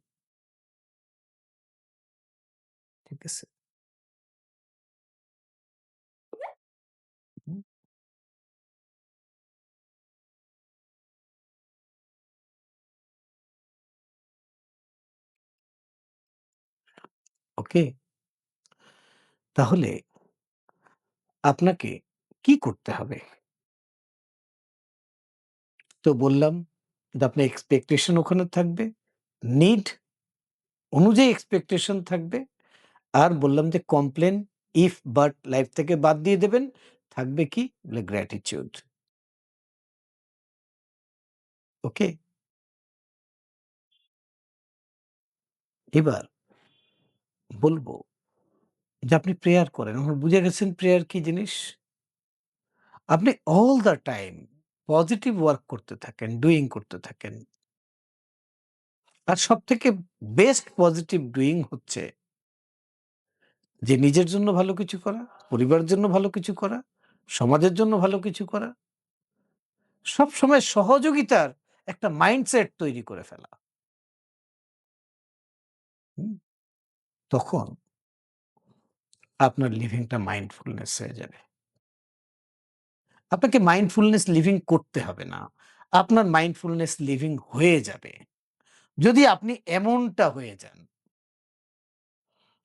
ঠিক আছে? হুম, ওকে? তাহলে আপনাকে কি করতে হবে? তো বললাম যে আপনার এক্সপেকটেশন ওখানে থাকবে। নিড অনুযায়ী এক্সপেকটেশন থাকবে। আর বললাম যে কমপ্লেন, ইফ, বাট লাইফ থেকে বাদ দিয়ে দেবেন। থাকবে কি? বলে গ্র্যাটিটিউড। ওকে? এবার বলব যে আপনি প্রেয়ার করেন। এখন বুঝে গেছেন প্রেয়ার কি জিনিস? আপনি all the time positive work করতে থাকেন, ডুইং করতে থাকেন। আর সবথেকে বেস্ট পজিটিভ ডুইং হচ্ছে যে নিজের জন্য ভালো কিছু করা, পরিবারের জন্য ভালো কিছু করা, সমাজের জন্য ভালো কিছু করা। সবসময় সহযোগিতার একটা মাইন্ডসেট তৈরি করে ফেলা। হুম? তখন আপনার লিভিংটা মাইন্ডফুলনেস হয়ে যাবে। আপনাকে মাইন্ডফুলনেস লিভিং করতে হবে না। আপনার মাইন্ডফুলনেস লিভিং হয়ে যাবে। যদি আপনি এমনটা হয়ে যান।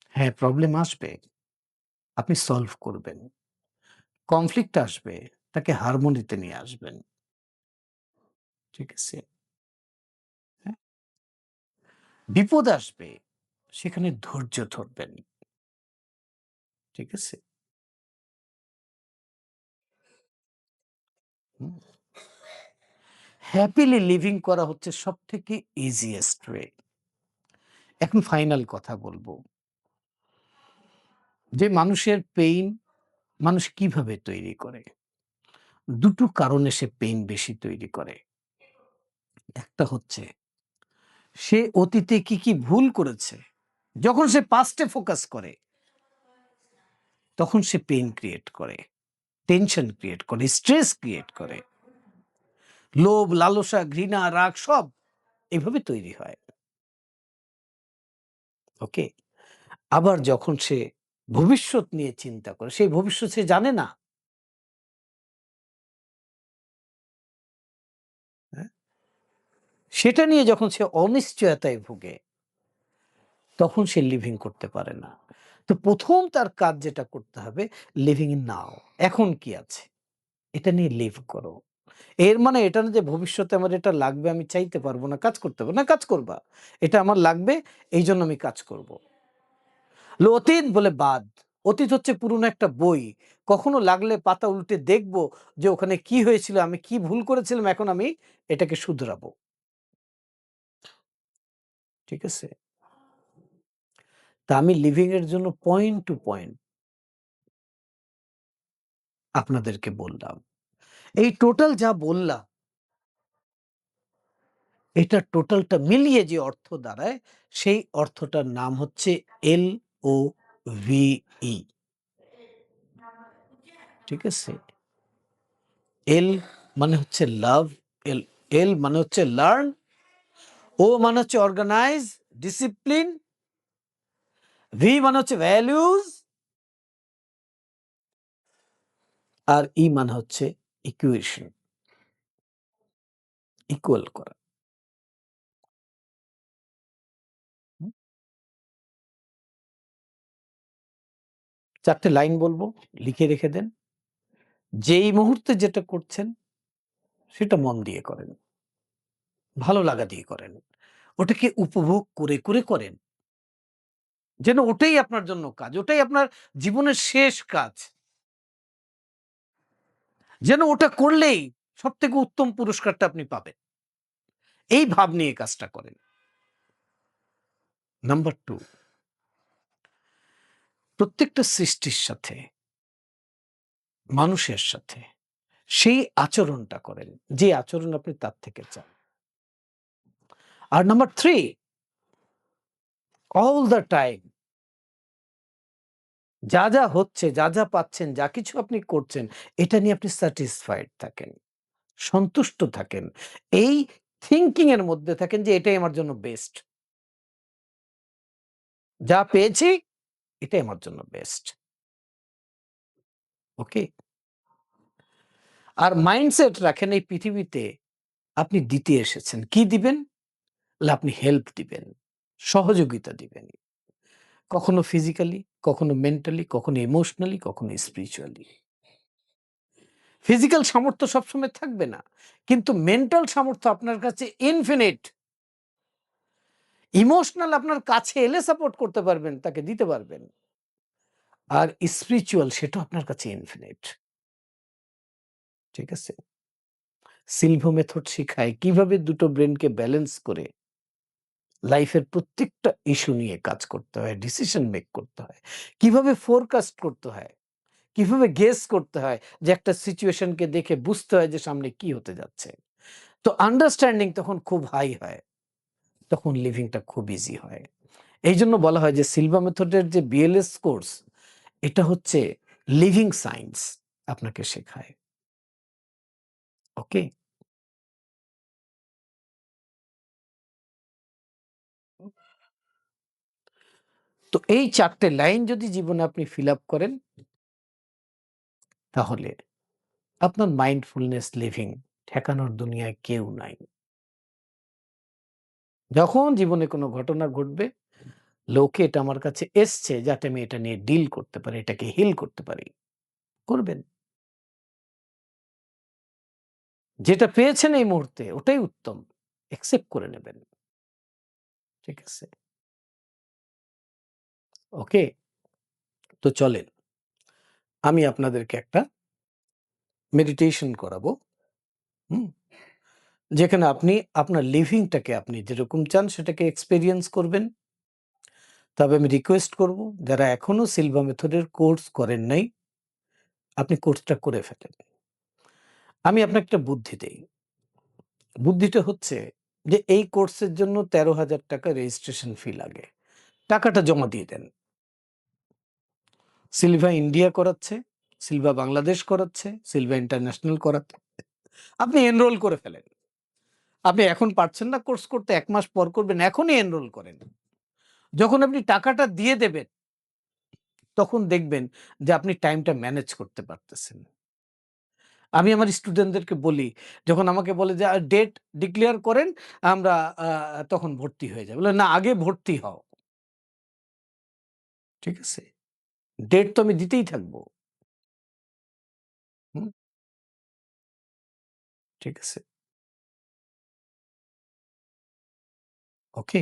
হ্যাঁ, প্রবলেম আসবে। আপনি সলভ করবেন। কনফ্লিক্ট আসবে, তাকে হারমোনিতে নিয়ে আসবেন। ঠিক আছে? হ্যাঁ? বিপদ আসবে, সেখানে ধৈর্য ধরবেন। ঠিক আছে? হুম? হ্যাপিলি লিভিং করা হচ্ছে সবথেকে ইজিয়েস্ট ওয়ে। এখন ফাইনাল কথা বলব যে মানুষের পেইন মানুষ কিভাবে তৈরি করে? দুটো কারণে সে পেইন বেশি তৈরি করে। একটা হচ্ছে সে অতীতে কি ভুল করেছে। যখন সে পাস্টে ফোকাস করে, তখন সে পেইন ক্রিয়েট করে, টেনশন ক্রিয়েট করে, স্ট্রেস ক্রিয়েট করে। লোভ, লালসা, ঘৃণা, রাগ সব এভাবে তৈরি হয়। ওকে? আবার যখন সে ভবিষ্যৎ নিয়ে চিন্তা করে, সেই ভবিষ্যৎ সে জানে না। সেটা নিয়ে যখন সে অনিশ্চয়তায় ভোগে, তখন সে লিভিং করতে পারে না। তো ১ম তার কাজ যেটা করতে হবে, লিভিং ইন নাও। এখন কি আছে? এটা নিয়ে লিভ করো। এর মানে এটা না যে ভবিষ্যতে আমার এটা লাগবে আমি চাইতে পারবো না, কাজ করতে পারবো না, কাজ করবা। এটা আমার লাগবে এইজন্য আমি কাজ করব। অতীত বলে বাদ। অতীত হচ্ছে পুরনো একটা বই। কখনো লাগলে পাতা উল্টে দেখব যে ওখানে কি হয়েছিল, আমি কি ভুল করেছিলাম, এখন আমি এটাকে শুধরাবো। ঠিক আছে? তা আমি লিভিং এর জন্য পয়েন্ট টু পয়েন্ট আপনাদেরকে বললাম। এই টোটাল যা বললাম, এটা টোটালটা মিলিয়ে যে অর্থ দাঁড়ায়, সেই অর্থটার নাম হচ্ছে LOVE। ঠিক আছে? এল মানে হচ্ছে লাভ, এল এল মানে হচ্ছে লার্ন, ও মানে হচ্ছে অর্গানাইজ, ডিসিপ্লিন, ভি মানে হচ্ছে ভ্যালুজ, আর ই মানে হচ্ছে ইকুয়েশন, ইকুয়াল করা। হুম? ৪ টে লাইন বলবো, লিখে রেখে দেন। যেই মুহূর্তে যেটা করছেন সেটা মন দিয়ে করেন। ভালো লাগা দিয়ে করেন। ওটাকে উপভোগ করে করেন। যেন ওটাই আপনার জন্য কাজ। ওটাই আপনার জীবনের শেষ কাজ। যেন ওটা করলেই সবথেকে উত্তম পুরস্কারটা আপনি পাবেন। এই ভাব নিয়ে কাজটা করেন। নাম্বার 2, প্রত্যেকটা সৃষ্টির সাথে, মানুষের সাথে সেই আচরণটা করেন, যে আচরণ আপনি তার থেকে চান। আর নাম্বার 3, অল দ্যা টাইম যা হচ্ছে, যা পাচ্ছেন, যা কিছু আপনি করছেন, এটা নিয়ে আপনি স্যাটিসফাইড থাকেন, সন্তুষ্ট থাকেন। এই থিংকিং এর মধ্যে থাকেন যে এটাই আমার জন্য বেস্ট। যা পেয়েছি এটাই আমার জন্য বেস্ট। ওকে? আর মাইন্ডসেট রাখেন এই পৃথিবীতে আপনি দিতে এসেছেন। কি দিবেন? না আপনি হেল্প দিবেন, সহযোগিতা দিবেন। কখনো ফিজিক্যালি, কখনো মেন্টালি, কখনো ইমোশনালি, কখনো স্পিরিচুয়ালি। ফিজিক্যাল সামর্থ্য সবসময় থাকবে না। কিন্তু মেন্টাল সামর্থ্য আপনার কাছে ইনফিনিট। ইমোশনাল আপনার কাছে এলে সাপোর্ট করতে পারবেন, তাকে দিতে পারবেন। আর স্পিরিচুয়াল সেটাও আপনার কাছে ইনফিনিট। ঠিক আছে? সিলভো মেথড শিখায় কিভাবে দুটো ব্রেইনকে ব্যালেন্স করে লাইফের প্রত্যেকটা ইস্যু নিয়ে কাজ করতে হয়, ডিসিশন মেক করতে হয়। কিভাবে ফোরকাস্ট করতে হয়, কিভাবে গেস করতে হয় যে একটা সিচুয়েশনকে দেখে বুঝতে হয় যে সামনে কি হতে যাচ্ছে। তো আন্ডারস্ট্যান্ডিং তখন খুব হাই হয়। তখন লিভিংটা খুব ইজি হয়। এইজন্য বলা হয় যে সিলভা মেথডের যে বিএলএস কোর্স, এটা হচ্ছে লিভিং সায়েন্স আপনাকে শেখায়। ওকে? তো এই ৪ টে লাইন যদি জীবনে আপনি ফিল আপ করেন, তাহলে আপনার মাইন্ডফুলনেস লিভিং ঠেকানোর দুনিয়ায় কেউ নাই। যখন জীবনে কোনো ঘটনা ঘটবে, লোকে এটা আমার কাছে এসছে যাতে আমি এটা নিয়ে ডিল করতে পারি, এটাকে হিল করতে পারি। করবেন। যেটা পেয়েছেন এই মুহূর্তে ওটাই উত্তম। অ্যাকসেপ্ট করে নেবেন। ঠিক আছে? ওকে? তো চলেন আমি আপনাদেরকে একটা মেডিটেশন করাবো। হুম? যেখানে আপনি আপনার লিভিংটাকে আপনি যেরকম চান সেটাকে এক্সপেরিয়েন্স করবেন। তবে আমি রিকোয়েস্ট করব যারা এখনো সিলভা মেথডের কোর্স করেন নাই, আপনি কোর্সটা করে ফেলেন। আমি আপনাকে একটা বুদ্ধি দেই। বুদ্ধিটা হচ্ছে যে এই কোর্সের জন্য ৳১৩,০০০ রেজিস্ট্রেশন ফি লাগে। টাকাটা জমা দিয়ে দেন। সিলভা ইন্ডিয়া করাচ্ছে, সিলভা বাংলাদেশ করাচ্ছে, সিলভা ইন্টারন্যাশনাল করাচ্ছে। আপনি এনরোল করে ফেলেন। আপনি এখন পারছেন না কোর্স করতে, ১ মাস পর করবেন, এখনই এনরোল করেন। যখন আপনি টাকাটা দিয়ে দেবেন, তখন দেখবেন যে আপনি টাইমটা ম্যানেজ করতে পারতেছেন। আমি আমার স্টুডেন্টদেরকে বলি, যখন আমাকে বলে যে, ডেট ডিক্লেয়ার করেন, আমরা আ তখন ভর্তি হয়ে যাবো।" বললাম, "না, আগে ভর্তি হও।" ঠিক আছে? ডেট তো আমি দিতেই থাকবো। হুম? ঠিক আছে? ওকে?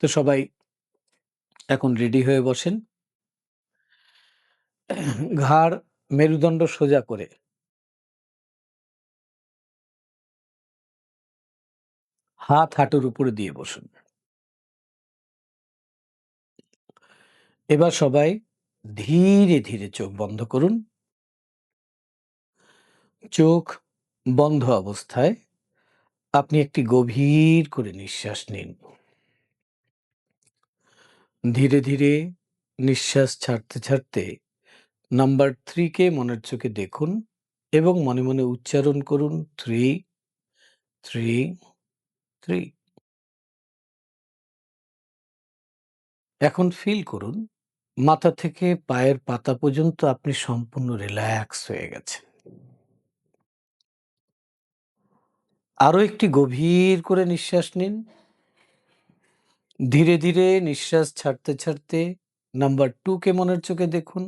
তো সবাই এখন রেডি হয়ে বসেন। ঘাড় মেরুদণ্ড সোজা করে হাত হাঁটুর উপরে দিয়ে বসুন। এবার সবাই ধীরে, ধীরে চোখ বন্ধ করুন। চোখ বন্ধ অবস্থায় আপনি একটি গভীর করে নিঃশ্বাস নিন। ধীরে, ধীরে নিঃশ্বাস ছাড়তে, ছাড়তে নাম্বার 3 কে মনের চোখে দেখুন এবং মনে, মনে উচ্চারণ করুন 3, 3, 3। এখন ফিল করুন মাথা থেকে পায়ের পাতা পর্যন্ত আপনি সম্পূর্ণ রিল্যাক্স হয়ে গেছেন। আরো একটি গভীর করে নিঃশ্বাস নিন। ধীরে, ধীরে নিঃশ্বাস ছাড়তে, ছাড়তে নাম্বার 2 কে মনের চোখে দেখুন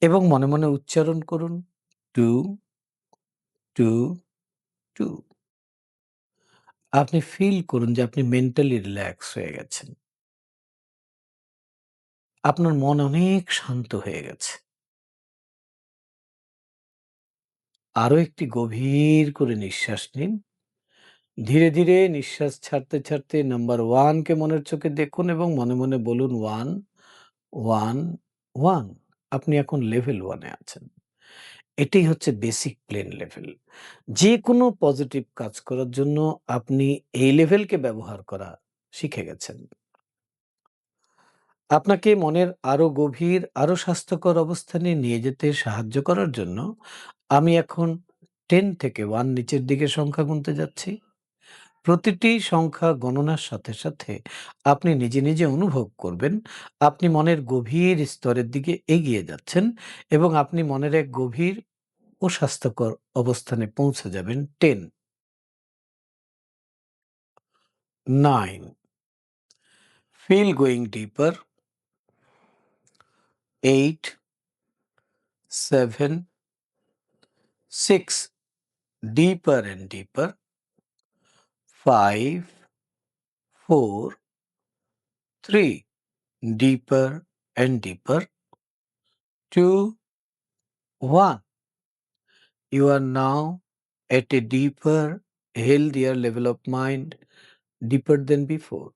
এবং মনে, মনে উচ্চারণ করুন 2, 2, 2। আপনি ফিল করুন যে আপনি মেন্টালি রিল্যাক্স হয়ে গেছেন। আপনার মন অনেক শান্ত হয়ে গেছে। আরো একটি গভীর করে নিঃশ্বাস নিন। ধীরে, ধীরে নিঃশ্বাস ছাড়তে, ছাড়তে নাম্বার 1 কে মনের চোখে দেখুন এবং মনে, মনে বলুন 1, 1, 1। আপনি এখন লেভেল 1 এ আছেন। এটাই হচ্ছে বেসিক প্লেন লেভেল। যেকোনো পজিটিভ কাজ করার জন্য আপনি এই লেভেলকে ব্যবহার করা শিখে গেছেন। আপনাকে মনের আরো গভীর, আরো স্বাস্থ্যকর অবস্থানে নিয়ে যেতে সাহায্য করার জন্য আমি এখন 10 থেকে 1 নিচের দিকে সংখ্যা গুনতে যাচ্ছি। প্রতিটি সংখ্যা গণনার সাথে, সাথে আপনি নিজে, নিজে অনুভব করবেন আপনি মনের গভীর স্তরের দিকে এগিয়ে যাচ্ছেন এবং আপনি মনের এক গভীর ও স্বাস্থ্যকর অবস্থানে পৌঁছে যাবেন। 10, 9, feel going deeper, 8, 7, 6, deeper and deeper, 5, 4, 3, deeper and deeper, 2, 1. You are now at a deeper, healthier level of mind, deeper than before.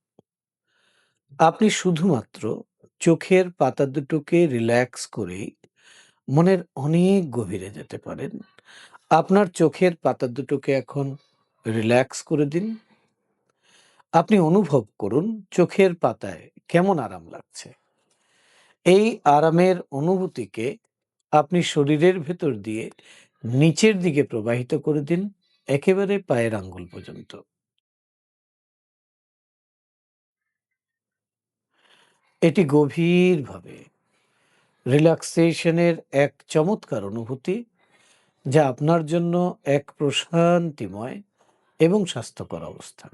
আপনি শুধুমাত্র চোখের পাতা দুটোকে রিল্যাক্স করেই মনের অনেক গভীরে যেতে পারেন। আপনার চোখের পাতা দুটোকে এখন রিল্যাক্স করে দিন। আপনি অনুভব করুন চোখের পাতায় কেমন আরাম লাগছে। এই আরামের অনুভূতিকে আপনি শরীরের ভেতর দিয়ে নিচের দিকে প্রবাহিত করে দিন একেবারে পায়ের আঙ্গুল পর্যন্ত। এটি গভীরভাবে রিল্যাক্সেশনের এক চমৎকার অনুভূতি যা আপনার জন্য এক প্রশান্তিময় এবং স্বাস্থ্যকর অবস্থান।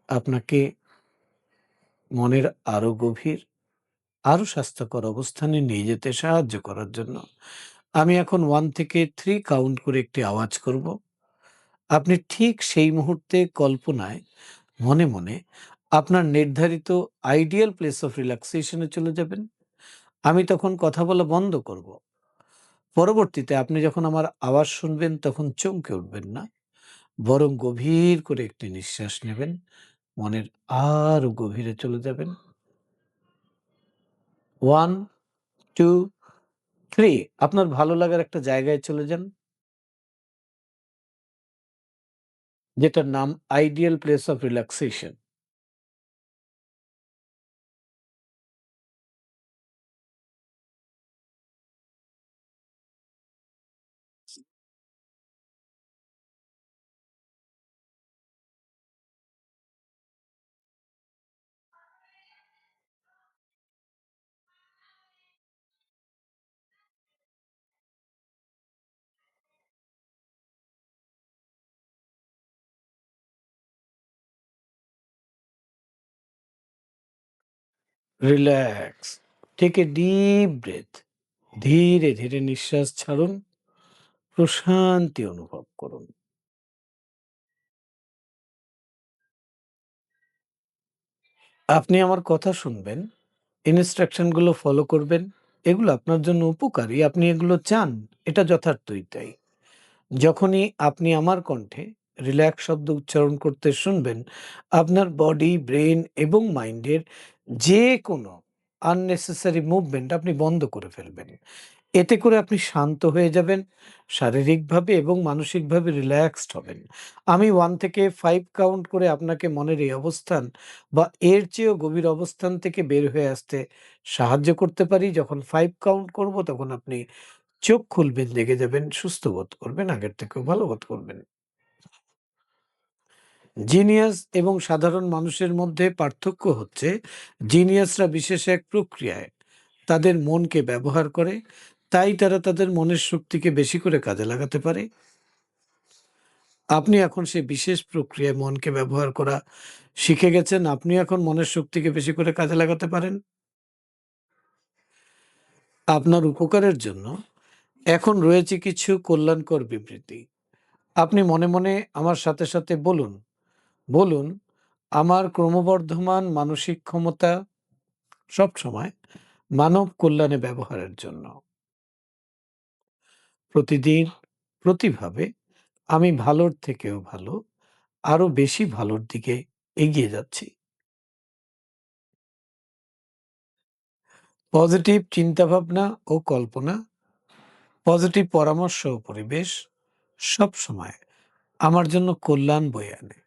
আপনাকে মনের আরো গভীর, আরো স্বাস্থ্যকর অবস্থানে নিয়ে যেতে সাহায্য করার জন্য আমি এখন 1 থেকে 3 কাউন্ট করে একটি আওয়াজ করব। আপনি ঠিক সেই মুহূর্তে কল্পনায় মনে, মনে আপনার নির্ধারিত আইডিয়াল প্লেস অফ রিল্যাক্সেশন এ চলে যাবেন। আমি তখন কথা বলা বন্ধ করব। পরবর্তীতে আপনি যখন আমার আওয়াজ শুনবেন তখন চমকে উঠবেন না। বরং গভীর করে একটি নিঃশ্বাস নেবেন। মনের আরো গভীরে চলে যাবেন। 1, 2, 3 আপনার ভালো লাগার একটা জায়গায় চলে যান, যেটার নাম ideal place of relaxation. Relax. Take a deep breath. ধীরে ধীরে নিঃশ্বাস ছাড়ুন, প্রশান্তি অনুভব করুন। আপনি আমার কথা শুনবেন, ইনস্ট্রাকশন গুলো ফলো করবেন। এগুলো আপনার জন্য উপকারী, আপনি এগুলো চান, এটা যথার্থই তাই। যখনই আপনি আমার কণ্ঠে রিল্যাক্স শব্দ উচ্চারণ করতে শুনবেন, আপনার বডি, ব্রেন এবং মাইন্ডের যে কোনো আননেসেসারি মুভমেন্ট আপনি বন্ধ করে ফেলবেন। এতে করে আপনি শান্ত হয়ে যাবেন, শারীরিকভাবে এবং মানসিকভাবে রিল্যাক্সড হবেন। আমি 1 থেকে 5 কাউন্ট করে আপনাকে মনের এই অবস্থান বা এর চেয়েও গভীর অবস্থান থেকে বের হয়ে আসতে সাহায্য করতে পারি। যখন 5 কাউন্ট করব তখন আপনি চোখ খুলবেন, জেগে যাবেন, সুস্থ বোধ করবেন, আগের থেকেও ভালো বোধ করবেন। জিনিয়াস এবং সাধারণ মানুষের মধ্যে পার্থক্য হচ্ছে, জিনিয়াসরা বিশেষ এক প্রক্রিয়ায় তাদের মনকে ব্যবহার করে, তাই তারা তাদের মনের শক্তিকে বেশি করে কাজে লাগাতে পারে। আপনি এখন সেই বিশেষ প্রক্রিয়ায় মনকে ব্যবহার করা শিখে গেছেন, আপনি এখন মনের শক্তিকে বেশি করে কাজে লাগাতে পারেন। আপনার উপকারের জন্য এখন রয়েছে কিছু কল্যাণকর বিবৃতি। আপনি মনে মনে আমার সাথে সাথে বলুন, বলুন, আমার ক্রমবর্ধমান মানসিক ক্ষমতা সবসময় মানব কল্যাণে ব্যবহারের জন্য। প্রতিদিন, প্রতিভাবে আমি ভালোর থেকেও ভালো, আরো বেশি ভালোর দিকে এগিয়ে যাচ্ছি। পজিটিভ চিন্তাভাবনা ও কল্পনা, পজিটিভ পরামর্শ ও পরিবেশ সবসময় আমার জন্য কল্যাণ বয়ে আনে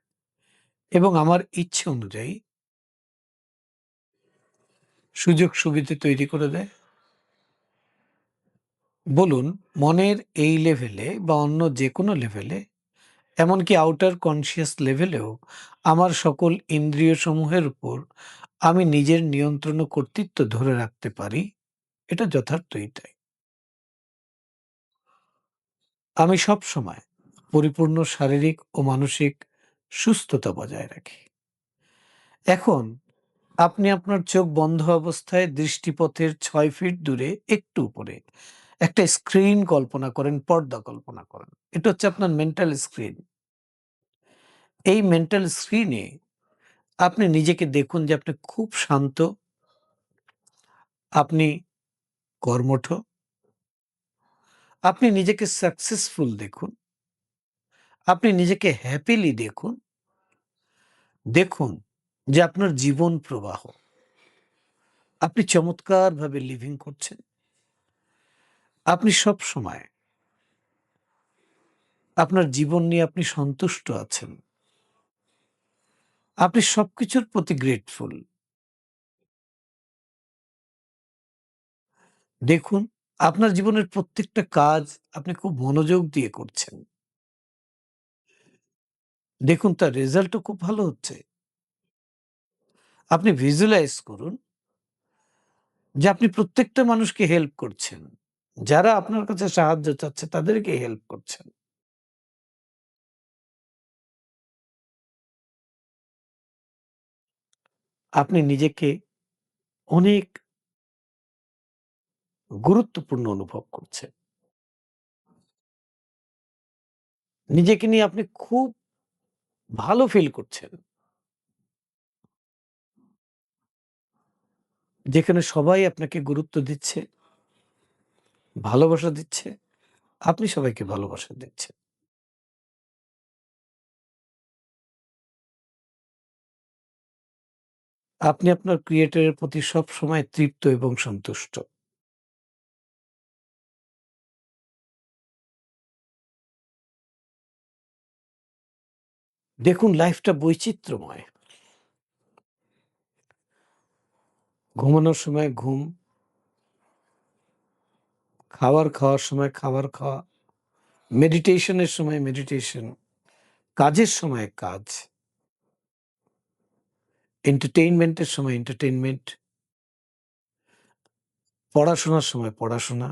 এবং আমার ইচ্ছে অনুযায়ী সুযোগ সুবিধা তৈরি করে দেয়। বলুন, মনের এই লেভেলে বা অন্য যে কোনো লেভেলে, এমনকি আউটার কনসিয়াস লেভেলেও আমার সকল ইন্দ্রিয় সমূহের উপর আমি নিজের নিয়ন্ত্রণ ও কর্তৃত্ব ধরে রাখতে পারি। এটা যথার্থই তাই। আমি সব সময় পরিপূর্ণ শারীরিক ও মানসিক সুস্থতা বজায় রাখি। এখন আপনি আপনার চোখ বন্ধ অবস্থায় দৃষ্টিপথের 6 ফিট দূরে একটু উপরে একটা স্ক্রিন কল্পনা করেন, পর্দা কল্পনা করেন। এটা হচ্ছে আপনার মেন্টাল স্ক্রিন। এই মেন্টাল স্ক্রিনে আপনি নিজেকে দেখুন যে আপনি খুব শান্ত, আপনি কর্মঠ, আপনি নিজেকে সাকসেসফুল দেখুন, আপনি নিজেকে হ্যাপিলি দেখুন। দেখুন যে আপনার জীবন প্রবাহ, আপনি চমৎকারভাবে লিভিং করছেন। আপনি সব সময় আপনার জীবন নিয়ে আপনি সন্তুষ্ট আছেন। আপনি সবকিছুর প্রতি গ্রেটফুল। দেখুন, আপনার জীবনের প্রত্যেকটা কাজ আপনি খুব মনোযোগ দিয়ে করছেন। দেখুন তার রেজাল্টও খুব ভালো হচ্ছে। আপনি ভিজুয়ালাইজ করুন যে আপনি প্রত্যেকটা মানুষকে হেল্প করছেন। যারা আপনার কাছে সাহায্য চাচ্ছে তাদেরকে হেল্প করছেন। আপনি নিজেকে অনেক গুরুত্বপূর্ণ অনুভব করছেন। নিজেকে নিয়ে আপনি খুব ভালো ফিল করছেন। যেখানে সবাই আপনাকে গুরুত্ব দিচ্ছে, ভালোবাসা দিচ্ছে, আপনি সবাইকে ভালোবাসা দিচ্ছেন। আপনি আপনার ক্রিয়েটরের প্রতি সবসময় তৃপ্ত এবং সন্তুষ্ট। দেখুন লাইফটা বৈচিত্র্যময়। ঘুমানোর সময় ঘুম, খাওয়ার সময় খাবার খাওয়া, মেডিটেশনের সময় মেডিটেশন, কাজের সময় কাজ, এন্টারটেইনমেন্টের সময় এন্টারটেইনমেন্ট, পড়াশোনার সময় পড়াশোনা,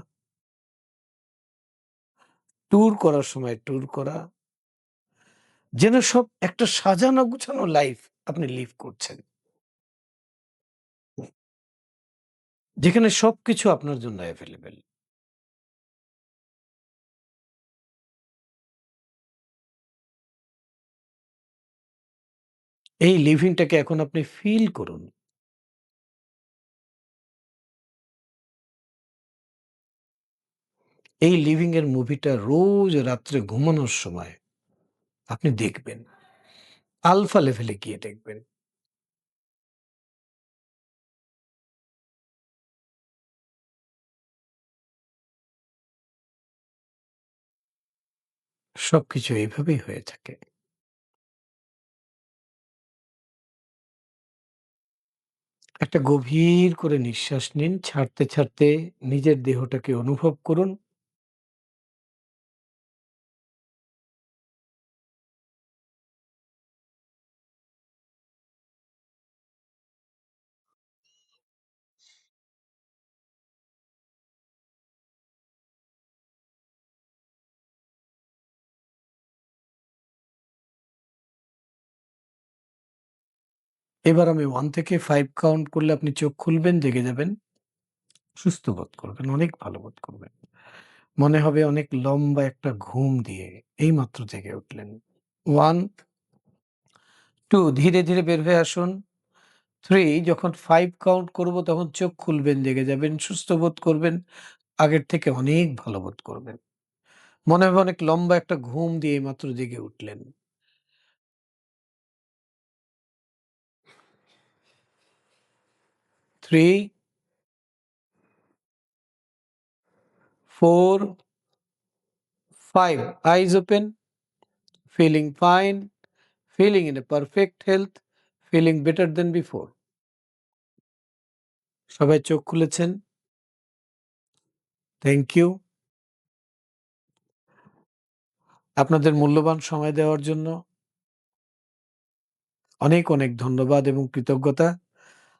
ট্যুর করার সময় ট্যুর করা। যেন সব একটা সাজানো গুছানো লাইফ আপনি লিভ করছেন। যেখানে সবকিছু আপনার জন্য এভেইলেবল। এই লিভিংটাকে এখন আপনি ফিল করুন। এই লিভিং এর মুভিটা রোজ রাত্রে ঘুমানোর সময় আপনি দেখবেন। আলফা লেভেলে গিয়ে দেখবেন। সবকিছু এভাবেই হয়ে থাকে। একটা গভীর করে নিঃশ্বাস নিন। ছাড়তে, ছাড়তে নিজের দেহটাকে অনুভব করুন। এবার আমি 1 থেকে 5 কাউন্ট করলে আপনি চোখ খুলবেন, জেগে যাবেন। সুস্থ বোধ করবেন, অনেক ভালো বোধ করবেন। মনে হবে অনেক লম্বা একটা ঘুম দিয়ে এইমাত্র জেগে উঠলেন। 1, 2 ধীরে, ধীরে বের হয়ে আসুন। 3 যখন 5 কাউন্ট করব তখন চোখ খুলবেন, জেগে যাবেন, সুস্থ বোধ করবেন, আগের থেকে অনেক ভালো বোধ করবেন। মনে হবে অনেক লম্বা একটা ঘুম দিয়ে এইমাত্র জেগে উঠলেন। 3, 4, 5 eyes open, feeling fine, feeling in a perfect health, feeling better than before. সবাই চোখ খুলেছেন। Thank you. আপনাদের মূল্যবান সময় দেওয়ার জন্য অনেক, অনেক ধন্যবাদ এবং কৃতজ্ঞতা।